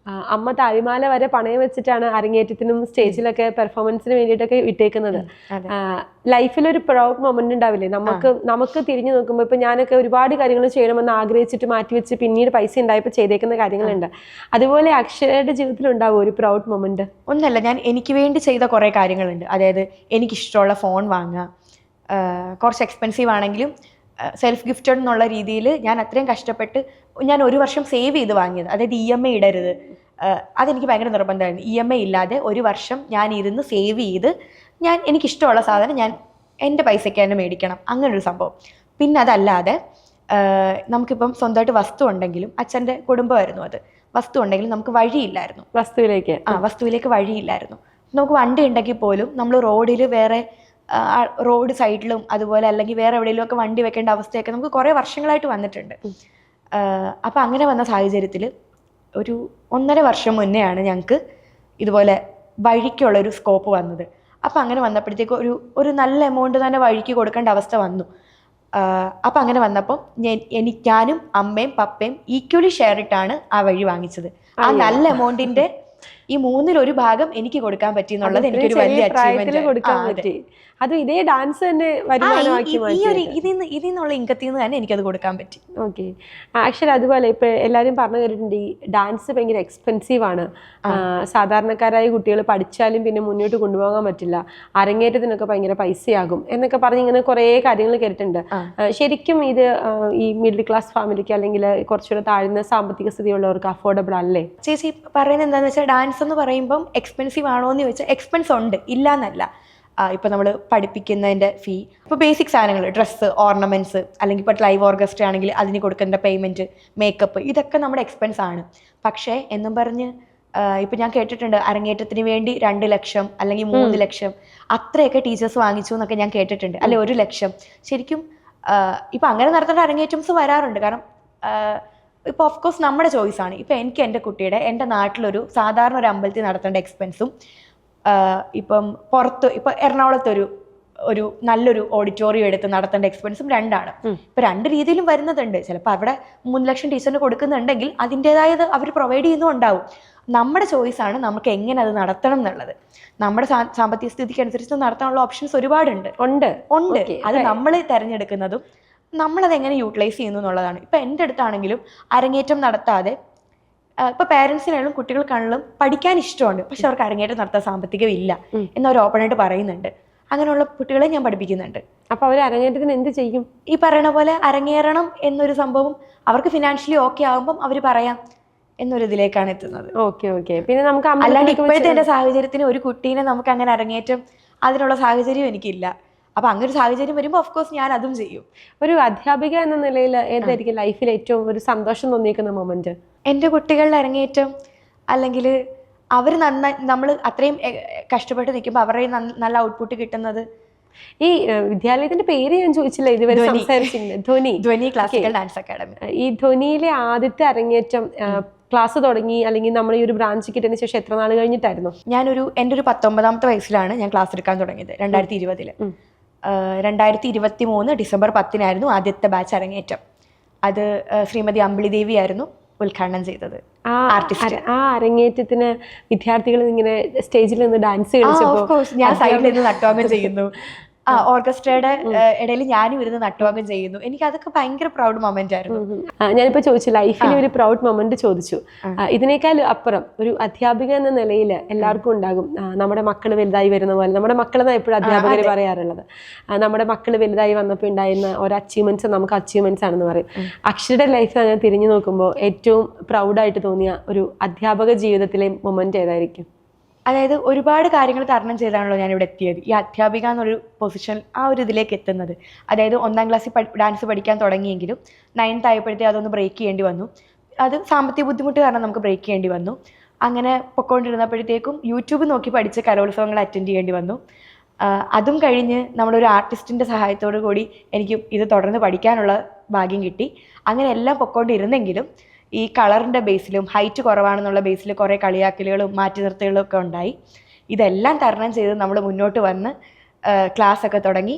അമ്മ താലിമാല വരെ പണയം വെച്ചിട്ടാണ് അരങ്ങേറ്റത്തിനും സ്റ്റേജിലൊക്കെ പെർഫോമൻസിന് വേണ്ടിയിട്ടൊക്കെ ഇട്ടേക്കുന്നത്. ലൈഫിലൊരു പ്രൗഡ് മൊമെന്റ് ഉണ്ടാവില്ലേ നമുക്ക് തിരിഞ്ഞു നോക്കുമ്പോൾ? ഇപ്പൊ ഞാനൊക്കെ ഒരുപാട് കാര്യങ്ങൾ ചെയ്യണമെന്ന് ആഗ്രഹിച്ചിട്ട് മാറ്റിവെച്ച് പിന്നീട് പൈസ ഉണ്ടായപ്പോൾ ചെയ്തേക്കുന്ന കാര്യങ്ങളുണ്ട്. അതുപോലെ അക്ഷരയുടെ ജീവിതത്തിൽ ഉണ്ടാവും ഒരു പ്രൗഡ് മൊമെന്റ്? ഒന്നല്ല, ഞാൻ എനിക്ക് വേണ്ടി ചെയ്ത കുറേ കാര്യങ്ങളുണ്ട്. അതായത് എനിക്കിഷ്ടമുള്ള ഫോൺ വാങ്ങുക, കുറച്ച് എക്സ്പെൻസീവ് ആണെങ്കിലും സെൽഫ് ഗിഫ്റ്റഡ് എന്നുള്ള രീതിയിൽ ഞാൻ അത്രയും കഷ്ടപ്പെട്ട് ഞാൻ ഒരു വർഷം സേവ് ചെയ്ത് വാങ്ങിയത്. അതായത് EMI ഇടരുത്, അതെനിക്ക് ഭയങ്കര നിർബന്ധമായിരുന്നു. EMI ഇല്ലാതെ ഒരു വർഷം ഞാൻ ഇരുന്ന് സേവ് ചെയ്ത് എനിക്കിഷ്ടമുള്ള സാധനം ഞാൻ എൻ്റെ പൈസയ്ക്ക് തന്നെ മേടിക്കണം, അങ്ങനൊരു സംഭവം. പിന്നെ അതല്ലാതെ നമുക്കിപ്പം സ്വന്തമായിട്ട് വസ്തു ഉണ്ടെങ്കിലും, അച്ഛൻ്റെ കുടുംബമായിരുന്നു അത്, വസ്തു ഉണ്ടെങ്കിലും നമുക്ക് വഴിയില്ലായിരുന്നു വസ്തുവിലേക്ക് വഴിയില്ലായിരുന്നു. നമുക്ക് വണ്ടി ഉണ്ടെങ്കിൽ പോലും നമ്മൾ റോഡിൽ വേറെ റോഡ് സൈഡിലും അതുപോലെ അല്ലെങ്കിൽ വേറെ എവിടെയെങ്കിലും ഒക്കെ വണ്ടി വെക്കേണ്ട അവസ്ഥയൊക്കെ നമുക്ക് കുറേ വർഷങ്ങളായിട്ട് വന്നിട്ടുണ്ട്. അപ്പം അങ്ങനെ വന്ന സാഹചര്യത്തിൽ ഒരു 1.5 വർഷം മുന്നെയാണ് ഞങ്ങൾക്ക് ഇതുപോലെ വഴിക്കുള്ളൊരു സ്കോപ്പ് വന്നത്. അപ്പം അങ്ങനെ വന്നപ്പോഴത്തേക്ക് ഒരു നല്ല എമൗണ്ട് തന്നെ വഴിക്ക് കൊടുക്കേണ്ട അവസ്ഥ വന്നു. അപ്പം അങ്ങനെ വന്നപ്പം ഞാനും അമ്മയും പപ്പയും ഈക്വലി ഷെയർ ഇട്ടാണ് ആ വഴി വാങ്ങിച്ചത്. ആ നല്ല എമൗണ്ടിന്റെ ഈ 1/3 ഭാഗം എനിക്ക് കൊടുക്കാൻ പറ്റി എന്നുള്ളത് എനിക്കൊരു വലിയ അച്ചീവ്മെന്റ്. അത് ഇതേ ഡാൻസ് തന്നെ ഇതിൽ നിന്നുള്ള ഇൻകത്തിൽ നിന്ന് തന്നെ എനിക്കത് കൊടുക്കാൻ പറ്റി. ഓക്കെ. ആക്ച്വലി അതുപോലെ ഇപ്പൊ എല്ലാവരും പറഞ്ഞു കേട്ടിട്ടുണ്ട് ഈ ഡാൻസ് ഭയങ്കര എക്സ്പെൻസീവ് ആണ്. സാധാരണക്കാരായ കുട്ടികൾ പഠിച്ചാലും പിന്നെ മുന്നോട്ട് കൊണ്ടുപോകാൻ പറ്റില്ല, അരങ്ങേറ്റത്തിനൊക്കെ ഭയങ്കര പൈസയാകും എന്നൊക്കെ പറഞ്ഞ് ഇങ്ങനെ കുറേ കാര്യങ്ങൾ കേട്ടിട്ടുണ്ട്. ശരിക്കും ഇത് ഈ മിഡിൽ ക്ലാസ് ഫാമിലിക്ക് അല്ലെങ്കിൽ കുറച്ചുകൂടെ താഴ്ന്ന സാമ്പത്തിക സ്ഥിതിയുള്ളവർക്ക് അഫോർഡബിൾ അല്ലേ? ചേച്ചി പറയുന്നത് എന്താണെന്ന് വെച്ചാൽ ഡാൻസ് എന്ന് പറയുമ്പം എക്സ്പെൻസീവ് ആണോ എന്ന് ചോദിച്ചാൽ എക്സ്പെൻസ് ഉണ്ട്, ഇല്ല എന്നല്ല. ഇപ്പം നമ്മൾ പഠിപ്പിക്കുന്നതിൻ്റെ ഫീ, ഇപ്പോൾ ബേസിക് സാധനങ്ങൾ, ഡ്രസ്സ്, ഓർണമെൻറ്റ്സ്, അല്ലെങ്കിൽ ഇപ്പോൾ ലൈവ് ഓർക്കസ്ട്ര ആണെങ്കിൽ അതിന് കൊടുക്കേണ്ട പേയ്മെൻറ്റ്, മേക്കപ്പ്, ഇതൊക്കെ നമ്മുടെ എക്സ്പെൻസ് ആണ്. പക്ഷേ എന്നും പറഞ്ഞ് ഇപ്പം ഞാൻ കേട്ടിട്ടുണ്ട് അരങ്ങേറ്റത്തിന് വേണ്ടി 2 ലക്ഷം അല്ലെങ്കിൽ 3 ലക്ഷം അത്രയൊക്കെ ടീച്ചേഴ്സ് വാങ്ങിച്ചു എന്നൊക്കെ ഞാൻ കേട്ടിട്ടുണ്ട്, അല്ലെ 1 ലക്ഷം. ശരിക്കും ഇപ്പം അങ്ങനെ നടത്തേണ്ട അരങ്ങേറ്റംസ് വരാറുണ്ട്. കാരണം ഇപ്പോൾ ഓഫ്കോഴ്സ് നമ്മുടെ ചോയ്സാണ്. ഇപ്പം എനിക്ക് എൻ്റെ കുട്ടിയുടെ എൻ്റെ നാട്ടിലൊരു സാധാരണ ഒരു അമ്പലത്തിൽ നടത്തേണ്ട എക്സ്പെൻസും ഇപ്പം പുറത്ത് ഇപ്പം എറണാകുളത്തൊരു നല്ലൊരു ഓഡിറ്റോറിയം എടുത്ത് നടത്തേണ്ട എക്സ്പെൻസും രണ്ടാണ്. ഇപ്പം 2 രീതിയിലും വരുന്നതുണ്ട്. ചിലപ്പോൾ അവിടെ 3 ലക്ഷം ടീച്ചറിന് കൊടുക്കുന്നുണ്ടെങ്കിൽ അതിൻ്റെതായത് അവർ പ്രൊവൈഡ് ചെയ്യുന്നുണ്ടാവും. നമ്മുടെ ചോയ്സാണ് നമുക്ക് എങ്ങനെ അത് നടത്തണം എന്നുള്ളത്. നമ്മുടെ സാമ്പത്തിക സ്ഥിതിക്ക് അനുസരിച്ച് നടത്താനുള്ള ഓപ്ഷൻസ് ഒരുപാടുണ്ട്. അത് നമ്മൾ തിരഞ്ഞെടുക്കുന്നതും നമ്മളത് എങ്ങനെ യൂട്ടിലൈസ് ചെയ്യുന്നു എന്നുള്ളതാണ്. ഇപ്പം എൻ്റെ അടുത്താണെങ്കിലും അരങ്ങേറ്റം നടത്താതെ ഇപ്പൊ പേരൻസിനാണെങ്കിലും കുട്ടികൾക്കാണെങ്കിലും പഠിക്കാൻ ഇഷ്ടമുണ്ട്, പക്ഷെ അവർക്ക് അരങ്ങേറ്റം നടത്താൻ സാമ്പത്തികം ഇല്ല എന്നവർ ഓപ്പണായിട്ട് പറയുന്നുണ്ട്. അങ്ങനെയുള്ള കുട്ടികളെ ഞാൻ പഠിപ്പിക്കുന്നുണ്ട്. അപ്പൊ അവർ അരങ്ങേറ്റത്തിന് എന്ത് ചെയ്യും? ഈ പറയുന്ന പോലെ അരങ്ങേറണം എന്നൊരു സംഭവം അവർക്ക് ഫിനാൻഷ്യലി ഓക്കെ ആകുമ്പം അവർ പറയാം എന്നൊരു ഇതിലേക്കാണ് എത്തുന്നത്. ഓക്കെ. പിന്നെ നമുക്ക് അല്ലാണ്ട് ഇപ്പോഴത്തെ എൻ്റെ സാഹചര്യത്തിന് ഒരു കുട്ടീനെ നമുക്ക് അങ്ങനെ അരങ്ങേറ്റം അതിനുള്ള സാഹചര്യം എനിക്കില്ല. അപ്പൊ അങ്ങനെ ഒരു സാഹചര്യം വരുമ്പോൾ ഓഫ്കോഴ്സ് ഞാൻ അതും ചെയ്യും. ഒരു അധ്യാപിക എന്ന നിലയിൽ ഏതായിരിക്കും ലൈഫിൽ ഏറ്റവും ഒരു സന്തോഷം തോന്നിയിരിക്കുന്ന മൊമെന്റ്? എൻ്റെ കുട്ടികളുടെ അരങ്ങേറ്റം, അല്ലെങ്കിൽ അവർ നന്നായി നമ്മൾ അത്രയും കഷ്ടപ്പെട്ട് നിൽക്കുമ്പോൾ അവരുടെ നല്ല ഔട്ട്പുട്ട് കിട്ടുന്നത്. ഈ വിദ്യാലയത്തിന്റെ പേര് ഞാൻ ചോദിച്ചില്ല ഇതുവരെ സംസാരിച്ചില്ല. ധ്വനി ക്ലാസിക്കൽ ഡാൻസ് അക്കാഡമി. ഈ ധ്വനിയിലെ ആദ്യത്തെ അരങ്ങേറ്റം ക്ലാസ് തുടങ്ങി അല്ലെങ്കിൽ നമ്മൾ ഈ ഒരു ബ്രാഞ്ച് കിട്ടിയതിന് ശേഷം എത്ര നാൾ കഴിഞ്ഞിട്ടായിരുന്നു? എൻ്റെ ഒരു 19ാമത്തെ വയസ്സിലാണ് ഞാൻ ക്ലാസ് എടുക്കാൻ തുടങ്ങിയത്, 2020. 2023 ഡിസംബർ 10 ആദ്യത്തെ ബാച്ച് അരങ്ങേറ്റം. അത് ശ്രീമതി അമ്പിളിദേവി ആയിരുന്നു ഉദ്ഘാടനം ചെയ്തത്. ആ അരങ്ങേറ്റത്തിന് വിദ്യാർത്ഥികൾ ഇങ്ങനെ സ്റ്റേജിൽ നിന്ന് ഡാൻസ് കളിച്ചപ്പോൾ ഞാൻ സൈഡിൽ നിന്ന് നട്ടുവാങ്ങം ചെയ്യുന്നു. ഓർക്കസ്ട്രയുടെ ഇടയിൽ ഞാനും ഇരുന്ന് നട്ടുവാങ്ങം ചെയ്യുന്നു. എനിക്ക് അതൊക്കെ ഭയങ്കര പ്രൗഡ് മൊമെന്റ് ആയിരുന്നു. ഞാനിപ്പോ ചോദിച്ചു ലൈഫിൽ ഒരു പ്രൗഡ് മൊമെന്റ് ചോദിച്ചു. ഇതിനേക്കാൾ അപ്പുറം ഒരു അധ്യാപിക എന്ന നിലയിൽ എല്ലാവർക്കും ഉണ്ടാകും നമ്മുടെ മക്കൾ വലുതായി വരുന്ന പോലെ. നമ്മുടെ മക്കളെന്നാണ് എപ്പോഴും അധ്യാപകർ പറയാറുള്ളത്. നമ്മുടെ മക്കൾ വലുതായി വന്നപ്പോൾ ഉണ്ടായിരുന്ന ഒരു അച്ചീവ്മെന്റ്സ് നമുക്ക് അച്ചീവ്മെന്റ്സ് ആണെന്ന് പറയും. അക്ഷരയുടെ ലൈഫ് അങ്ങനെ തിരിഞ്ഞു നോക്കുമ്പോൾ ഏറ്റവും പ്രൗഡായിട്ട് തോന്നിയ ഒരു അധ്യാപക ജീവിതത്തിലെ മൊമെന്റ് ഏതായിരിക്കും? അതായത് ഒരുപാട് കാര്യങ്ങൾ തരണം ചെയ്താണല്ലോ ഞാനിവിടെ എത്തിയത്. ഈ അധ്യാപിക എന്നൊരു പൊസിഷൻ ആ ഒരു ഇതിലേക്ക് എത്തുന്നത്. അതായത് 1ാം ക്ലാസ്സിൽ ഡാൻസ് പഠിക്കാൻ തുടങ്ങിയെങ്കിലും 9th ആയപ്പോഴത്തേ അതൊന്ന് ബ്രേക്ക് ചെയ്യേണ്ടി വന്നു. അത് സാമ്പത്തിക ബുദ്ധിമുട്ട് കാരണം നമുക്ക് ബ്രേക്ക് ചെയ്യേണ്ടി വന്നു. അങ്ങനെ പൊക്കോണ്ടിരുന്നപ്പോഴത്തേക്കും യൂട്യൂബ് നോക്കി പഠിച്ച് കലോത്സവങ്ങൾ അറ്റൻഡ് ചെയ്യേണ്ടി വന്നു. അതും കഴിഞ്ഞ് നമ്മളൊരു ആർട്ടിസ്റ്റിൻ്റെ സഹായത്തോടു കൂടി എനിക്ക് ഇത് തുടർന്ന് പഠിക്കാനുള്ള ഭാഗ്യം കിട്ടി. അങ്ങനെ എല്ലാം പൊക്കോണ്ടിരുന്നെങ്കിലും ഈ കളറിൻ്റെ ബേസിലും ഹൈറ്റ് കുറവാണെന്നുള്ള ബേസിൽ കുറേ കളിയാക്കലുകളും മാറ്റി നിർത്തലുകളും ഒക്കെ ഉണ്ടായി. ഇതെല്ലാം തരണം ചെയ്ത് നമ്മൾ മുന്നോട്ട് വന്ന് ക്ലാസ്സൊക്കെ തുടങ്ങി.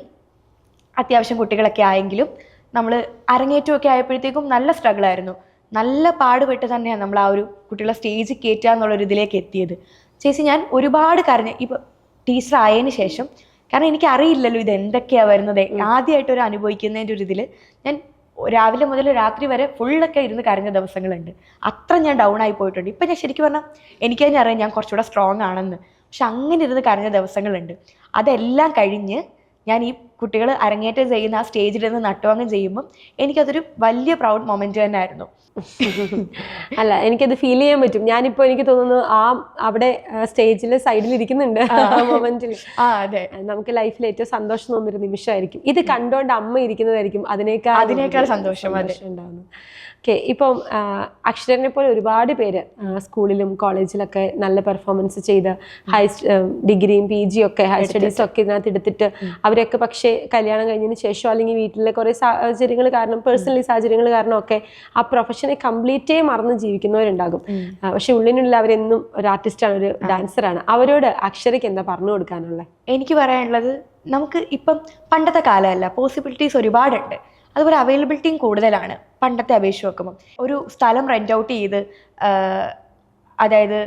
അത്യാവശ്യം കുട്ടികളൊക്കെ ആയെങ്കിലും നമ്മൾ അരങ്ങേറ്റമൊക്കെ ആയപ്പോഴത്തേക്കും നല്ല സ്ട്രഗിളായിരുന്നു. നല്ല പാടുപെട്ട് തന്നെയാണ് നമ്മൾ ആ ഒരു കുട്ടികളെ സ്റ്റേജിൽ കയറ്റുക എന്നുള്ളൊരു ഇതിലേക്ക് എത്തിയത്. ചേച്ചി ഞാൻ ഒരുപാട് കരഞ്ഞ് ഇപ്പോൾ ടീച്ചർ ആയതിനു ശേഷം, കാരണം എനിക്ക് അറിയില്ലല്ലോ ഇത് എന്തൊക്കെയാണ് വരുന്നത്. ആദ്യമായിട്ടൊരു അനുഭവിക്കുന്നതിൻ്റെ ഒരു ഇതിൽ ഞാൻ രാവിലെ മുതൽ രാത്രി വരെ ഫുള്ളൊക്കെ ഇരുന്ന് കരഞ്ഞ ദിവസങ്ങളുണ്ട്. അത്ര ഞാൻ ഡൗൺ ആയി പോയിട്ടുണ്ട്. ഇപ്പം ഞാൻ ശരിക്കും പറഞ്ഞാൽ എനിക്ക് തന്നെ അറിയാം ഞാൻ കുറച്ചുകൂടെ സ്ട്രോങ് ആണെന്ന്. പക്ഷെ അങ്ങനെ ഇരുന്ന് കരഞ്ഞ ദിവസങ്ങളുണ്ട്. അതെല്ലാം കഴിഞ്ഞ് ഞാൻ ഈ കുട്ടികൾ അരങ്ങേറ്റം ചെയ്യുന്ന ആ സ്റ്റേജിൽ നിന്ന് നട്ടുവാങ്ങം ചെയ്യുമ്പം എനിക്കതൊരു വലിയ പ്രൗഡ് മൊമെന്റ് തന്നെ ആയിരുന്നു. അല്ല, എനിക്കത് ഫീൽ ചെയ്യാൻ പറ്റും. ഞാനിപ്പോ എനിക്ക് തോന്നുന്നു അവിടെ സ്റ്റേജിൽ സൈഡിൽ ഇരിക്കുന്നുണ്ട് ആ മൊമെന്റിൽ. അതെ, നമുക്ക് ലൈഫിൽ ഏറ്റവും സന്തോഷം തോന്നുന്നൊരു നിമിഷമായിരിക്കും ഇത്. കണ്ടോണ്ട് അമ്മ ഇരിക്കുന്നതായിരിക്കും അതിനേക്കാൾ സന്തോഷം ഉണ്ടാകുന്നു. ഓക്കെ, ഇപ്പം അക്ഷരനെ പോലെ ഒരുപാട് പേര് സ്കൂളിലും കോളേജിലൊക്കെ നല്ല പെർഫോമൻസ് ചെയ്ത് ഡിഗ്രിയും PG ഒക്കെ ഹയർ സ്റ്റഡീസും ഒക്കെ ഇതിനകത്ത് എടുത്തിട്ട് അവരൊക്കെ പക്ഷേ കല്യാണം കഴിഞ്ഞതിന് ശേഷം അല്ലെങ്കിൽ വീട്ടിലെ കുറേ സാഹചര്യങ്ങൾ കാരണം, പേഴ്സണലി സാഹചര്യങ്ങൾ കാരണം ഒക്കെ ആ പ്രൊഫഷനെ കംപ്ലീറ്റേ മറന്ന് ജീവിക്കുന്നവരുണ്ടാകും. പക്ഷെ ഉള്ളിനുള്ള അവരെന്നും ഒരു ആർട്ടിസ്റ്റാണ്, ഒരു ഡാൻസറാണ്. അവരോട് അക്ഷരയ്ക്ക് എന്താ പറഞ്ഞു കൊടുക്കാനുള്ളത്? എനിക്ക് പറയാനുള്ളത്, നമുക്ക് ഇപ്പം പണ്ടത്തെ കാലമല്ല, പോസിബിലിറ്റീസ് ഒരുപാടുണ്ട്. അതുപോലെ അവൈലബിലിറ്റിയും കൂടുതലാണ് പണ്ടത്തെ അപേക്ഷിച്ച് നോക്കുമ്പോൾ. ഒരു സ്ഥലം റെൻ്റ് ഔട്ട് ചെയ്ത്, അതായത്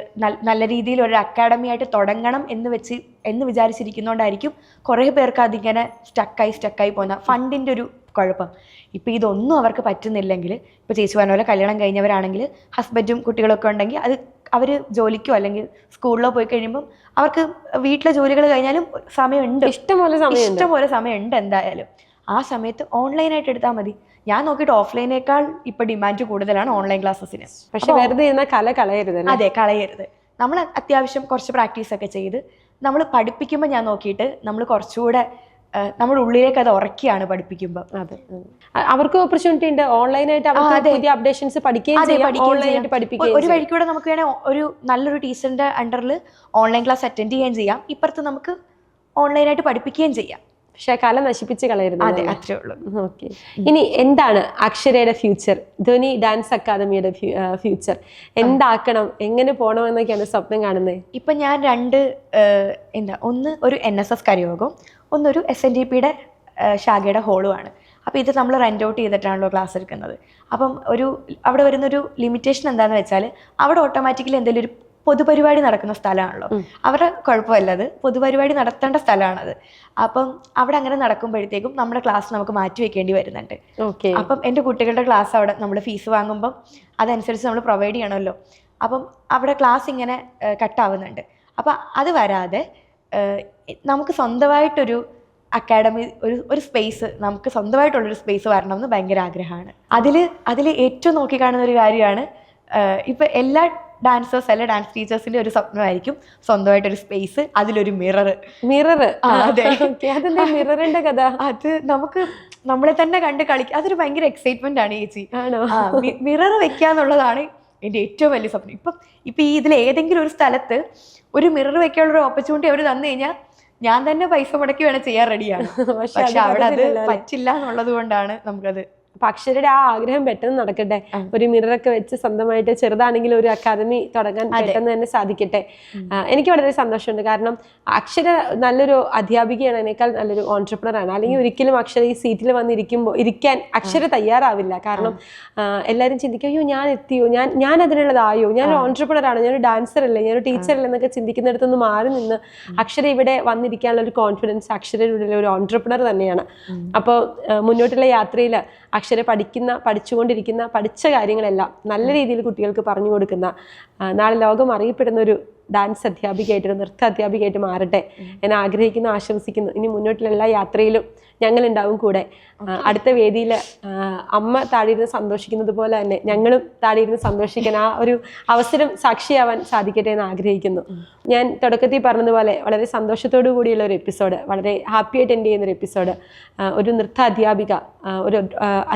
നല്ല രീതിയിൽ ഒരു അക്കാഡമി ആയിട്ട് തുടങ്ങണം എന്ന് വിചാരിച്ചിരിക്കുന്നതുകൊണ്ടായിരിക്കും കുറേ പേർക്ക് അതിങ്ങനെ സ്റ്റക്കായി പോകുന്ന ഫണ്ടിൻ്റെ ഒരു കുഴപ്പം. ഇപ്പോൾ ഇതൊന്നും അവർക്ക് പറ്റുന്നില്ലെങ്കിൽ, ഇപ്പോൾ ചേച്ചി പറഞ്ഞ പോലെ കല്യാണം കഴിഞ്ഞവരാണെങ്കിൽ ഹസ്ബൻഡും കുട്ടികളൊക്കെ ഉണ്ടെങ്കിൽ അവർ ജോലിക്കോ അല്ലെങ്കിൽ സ്കൂളിലോ പോയി കഴിയുമ്പം അവർക്ക് വീട്ടിലെ ജോലികൾ കഴിഞ്ഞാലും സമയമുണ്ട്, ഇഷ്ടംപോലെ സമയമുണ്ട് എന്തായാലും. ആ സമയത്ത് ഓൺലൈനായിട്ട് എടുത്താൽ മതി. ഞാൻ നോക്കിയിട്ട് ഓഫ്ലൈനേക്കാൾ ഇപ്പൊ ഡിമാൻഡ് കൂടുതലാണ് ഓൺലൈൻ ക്ലാസ്സസിന്. പക്ഷെ വെറുതെ കല കളയരുത്. അതെ, കളയരുത്. നമ്മൾ അത്യാവശ്യം കുറച്ച് പ്രാക്ടീസ് ഒക്കെ ചെയ്ത് നമ്മൾ പഠിപ്പിക്കുമ്പോൾ ഞാൻ നോക്കിയിട്ട് നമ്മൾ കുറച്ചുകൂടെ നമ്മുടെ ഉള്ളിലേക്ക് അത് ഉറക്കിയാണ് പഠിപ്പിക്കുമ്പോൾ. അതെ, അവർക്ക് ഓപ്പർച്യൂണിറ്റി ഉണ്ട് ഓൺലൈനായിട്ട് പുതിയ അപ്ഡേഷൻസ് പഠിക്കുകയും ഒരു വഴിക്കൂടെ നമുക്ക് വേണേൽ ഒരു നല്ലൊരു ടീച്ചറിന്റെ അണ്ടറിൽ ഓൺലൈൻ ക്ലാസ് അറ്റൻഡ് ചെയ്യുകയും ചെയ്യാം, ഇപ്പുറത്ത് നമുക്ക് ഓൺലൈനായിട്ട് പഠിപ്പിക്കുകയും ചെയ്യാം. പക്ഷെ കല നശിപ്പിച്ച് കളയരുത്. അതെ, അത്രേ ഉള്ളൂ. ഓക്കെ, ഇനി എന്താണ് അക്ഷരയുടെ ഫ്യൂച്ചർ, ധ്വനി ഡാൻസ് അക്കാദമിയുടെ ഫ്യൂച്ചർ? എന്താക്കണം, എങ്ങനെ പോകണമെന്നൊക്കെയാണ് സ്വപ്നം കാണുന്നത്? ഇപ്പം ഞാൻ ഒന്ന് ഒരു NSS കരയോഗം, ഒന്നൊരു SNDPയുടെ ശാഖയുടെ ഹോളുമാണ്. അപ്പോൾ ഇത് നമ്മൾ റെൻ്റ് ഔട്ട് ചെയ്തിട്ടാണല്ലോ ക്ലാസ് എടുക്കുന്നത്. അപ്പം അവിടെ വരുന്നൊരു ലിമിറ്റേഷൻ എന്താണെന്ന് വെച്ചാൽ, അവിടെ ഓട്ടോമാറ്റിക്കലി എന്തെങ്കിലും ഒരു പൊതുപരിപാടി നടക്കുന്ന സ്ഥലമാണല്ലോ. അവരുടെ കുഴപ്പമല്ല, അത് പൊതുപരിപാടി നടത്തേണ്ട സ്ഥലമാണത്. അപ്പം അവിടെ അങ്ങനെ നടക്കുമ്പോഴത്തേക്കും നമ്മുടെ ക്ലാസ് നമുക്ക് മാറ്റി വെക്കേണ്ടി വരുന്നുണ്ട്. അപ്പം എൻ്റെ കുട്ടികളുടെ ക്ലാസ് അവിടെ നമ്മൾ ഫീസ് വാങ്ങുമ്പം അതനുസരിച്ച് നമ്മൾ പ്രൊവൈഡ് ചെയ്യണമല്ലോ. അപ്പം അവിടെ ക്ലാസ് ഇങ്ങനെ കട്ടാവുന്നുണ്ട്. അപ്പം അത് വരാതെ നമുക്ക് സ്വന്തമായിട്ടൊരു അക്കാഡമി, ഒരു സ്പേസ്, നമുക്ക് സ്വന്തമായിട്ടുള്ളൊരു സ്പേസ് വരണമെന്ന് ഭയങ്കര ആഗ്രഹമാണ്. അതിൽ ഏറ്റവും നോക്കിക്കാണുന്ന ഒരു കാര്യമാണ്, ഇപ്പം എല്ലാ ഡാൻസ് ടീച്ചേഴ്സിന്റെ ഒരു സ്വപ്നമായിരിക്കും സ്വന്തമായിട്ടൊരു സ്പേസ്, അതിലൊരു മിറർ. അതെ, മിററിന്റെ കഥ. അത് നമുക്ക് നമ്മളെ തന്നെ കണ്ട് കളിക്കുക, അതൊരു ഭയങ്കര എക്സൈറ്റ്മെന്റ് ആണ് ചേച്ചി. മിറർ വെക്കാന്നുള്ളതാണ് എൻ്റെ ഏറ്റവും വലിയ സ്വപ്നം. ഇപ്പം ഇതിൽ ഏതെങ്കിലും ഒരു സ്ഥലത്ത് ഒരു മിറർ വെക്കാനുള്ള ഒരു ഓപ്പർച്യൂണിറ്റി അവർ തന്നു കഴിഞ്ഞാൽ ഞാൻ തന്നെ പൈസ മുടക്കി വേണം ചെയ്യാൻ റെഡിയാണ്. പക്ഷെ അവിടെ അത് പറ്റില്ല എന്നുള്ളത് കൊണ്ടാണ് നമുക്കത്. അപ്പൊ അക്ഷരയുടെ ആ ആഗ്രഹം പെട്ടെന്ന് നടക്കട്ടെ. ഒരു മിററൊക്കെ വെച്ച് സ്വന്തമായിട്ട് ചെറുതാണെങ്കിലും ഒരു അക്കാദമി തുടങ്ങാൻ പെട്ടെന്ന് തന്നെ സാധിക്കട്ടെ. എനിക്ക് വളരെ സന്തോഷമുണ്ട്. കാരണം അക്ഷര നല്ലൊരു അധ്യാപികയാണ്, അതിനേക്കാൾ നല്ലൊരു ഓൺട്രപ്രണറാണ്. അല്ലെങ്കിൽ ഒരിക്കലും അക്ഷര ഈ സീറ്റിൽ ഇരിക്കാൻ അക്ഷര തയ്യാറാവില്ല. കാരണം എല്ലാവരും ചിന്തിക്കും, അയ്യോ ഞാൻ എത്തിയോ, ഞാൻ അതിനുള്ളതായോ, ഞാനൊരു ഓൺട്രപ്രണറാണ്, ഞാനൊരു ഡാൻസർ അല്ലേ, ഞാനൊരു ടീച്ചറല്ലേ എന്നൊക്കെ ചിന്തിക്കുന്നിടത്തൊന്ന് മാറി നിന്ന് അക്ഷര ഇവിടെ വന്നിരിക്കാനുള്ള ഒരു കോൺഫിഡൻസ് അക്ഷരയുടെ ഒരു ഓൺട്രപ്രണർ തന്നെയാണ്. അപ്പോൾ മുന്നോട്ടുള്ള യാത്രയിൽ അക്ഷര പഠിച്ചുകൊണ്ടിരിക്കുന്ന പഠിച്ച കാര്യങ്ങളെല്ലാം നല്ല രീതിയിൽ കുട്ടികൾക്ക് പറഞ്ഞു കൊടുക്കുന്ന, നാളെ ലോകം അറിയപ്പെടുന്ന ഒരു ഡാൻസ് അധ്യാപികയായിട്ട്, ഒരു നൃത്ത അധ്യാപികയായിട്ട് മാറട്ടെ എന്ന് ആഗ്രഹിക്കുന്നു, ആശംസിക്കുന്നു. ഇനി മുന്നോട്ടുള്ള എല്ലാ യാത്രയിലും ഞങ്ങളുണ്ടാവും കൂടെ. അടുത്ത വേദിയിൽ അമ്മ താഴെയിരുന്ന് സന്തോഷിക്കുന്നത് പോലെ തന്നെ ഞങ്ങളും താഴെയിരുന്ന് സന്തോഷിക്കാൻ ആ ഒരു അവസരം സാക്ഷിയാവാൻ സാധിക്കട്ടെ എന്ന് ആഗ്രഹിക്കുന്നു. ഞാൻ തുടക്കത്തിൽ പറഞ്ഞതുപോലെ വളരെ സന്തോഷത്തോടു കൂടിയുള്ള ഒരു എപ്പിസോഡ്, വളരെ ഹാപ്പിയായിട്ട് എൻഡ് ചെയ്യുന്നൊരു എപ്പിസോഡ്. ഒരു നൃത്ത അധ്യാപിക, ഒരു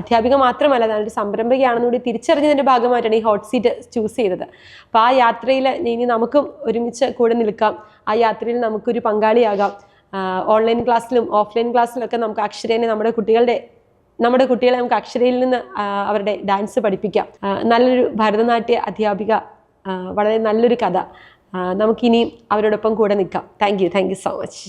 അധ്യാപിക മാത്രമല്ല, ഞാനൊരു സംരംഭകയാണെന്നുകൂടി തിരിച്ചറിഞ്ഞതിൻ്റെ ഭാഗമായിട്ടാണ് ഈ ഹോട്ട് സീറ്റ് ചൂസ് ചെയ്തത്. അപ്പോൾ ആ യാത്രയിൽ ഇനി നമുക്കും ഒരുമിച്ച് കൂടെ നിൽക്കാം, ആ യാത്രയിൽ നമുക്കൊരു പങ്കാളിയാകാം. ഓൺലൈൻ ക്ലാസ്സിലും ഓഫ്ലൈൻ ക്ലാസ്സിലൊക്കെ നമുക്ക് അക്ഷരേനെ നമ്മുടെ കുട്ടികളെ നമുക്ക് അക്ഷരയിൽ നിന്ന് അവരുടെ ഡാൻസ് പഠിപ്പിക്കാം. നല്ലൊരു ഭരതനാട്യ അധ്യാപിക, വളരെ നല്ലൊരു കഥ. നമുക്കിനിയും അവരോടൊപ്പം കൂടെ നിൽക്കാം. Thank you so much.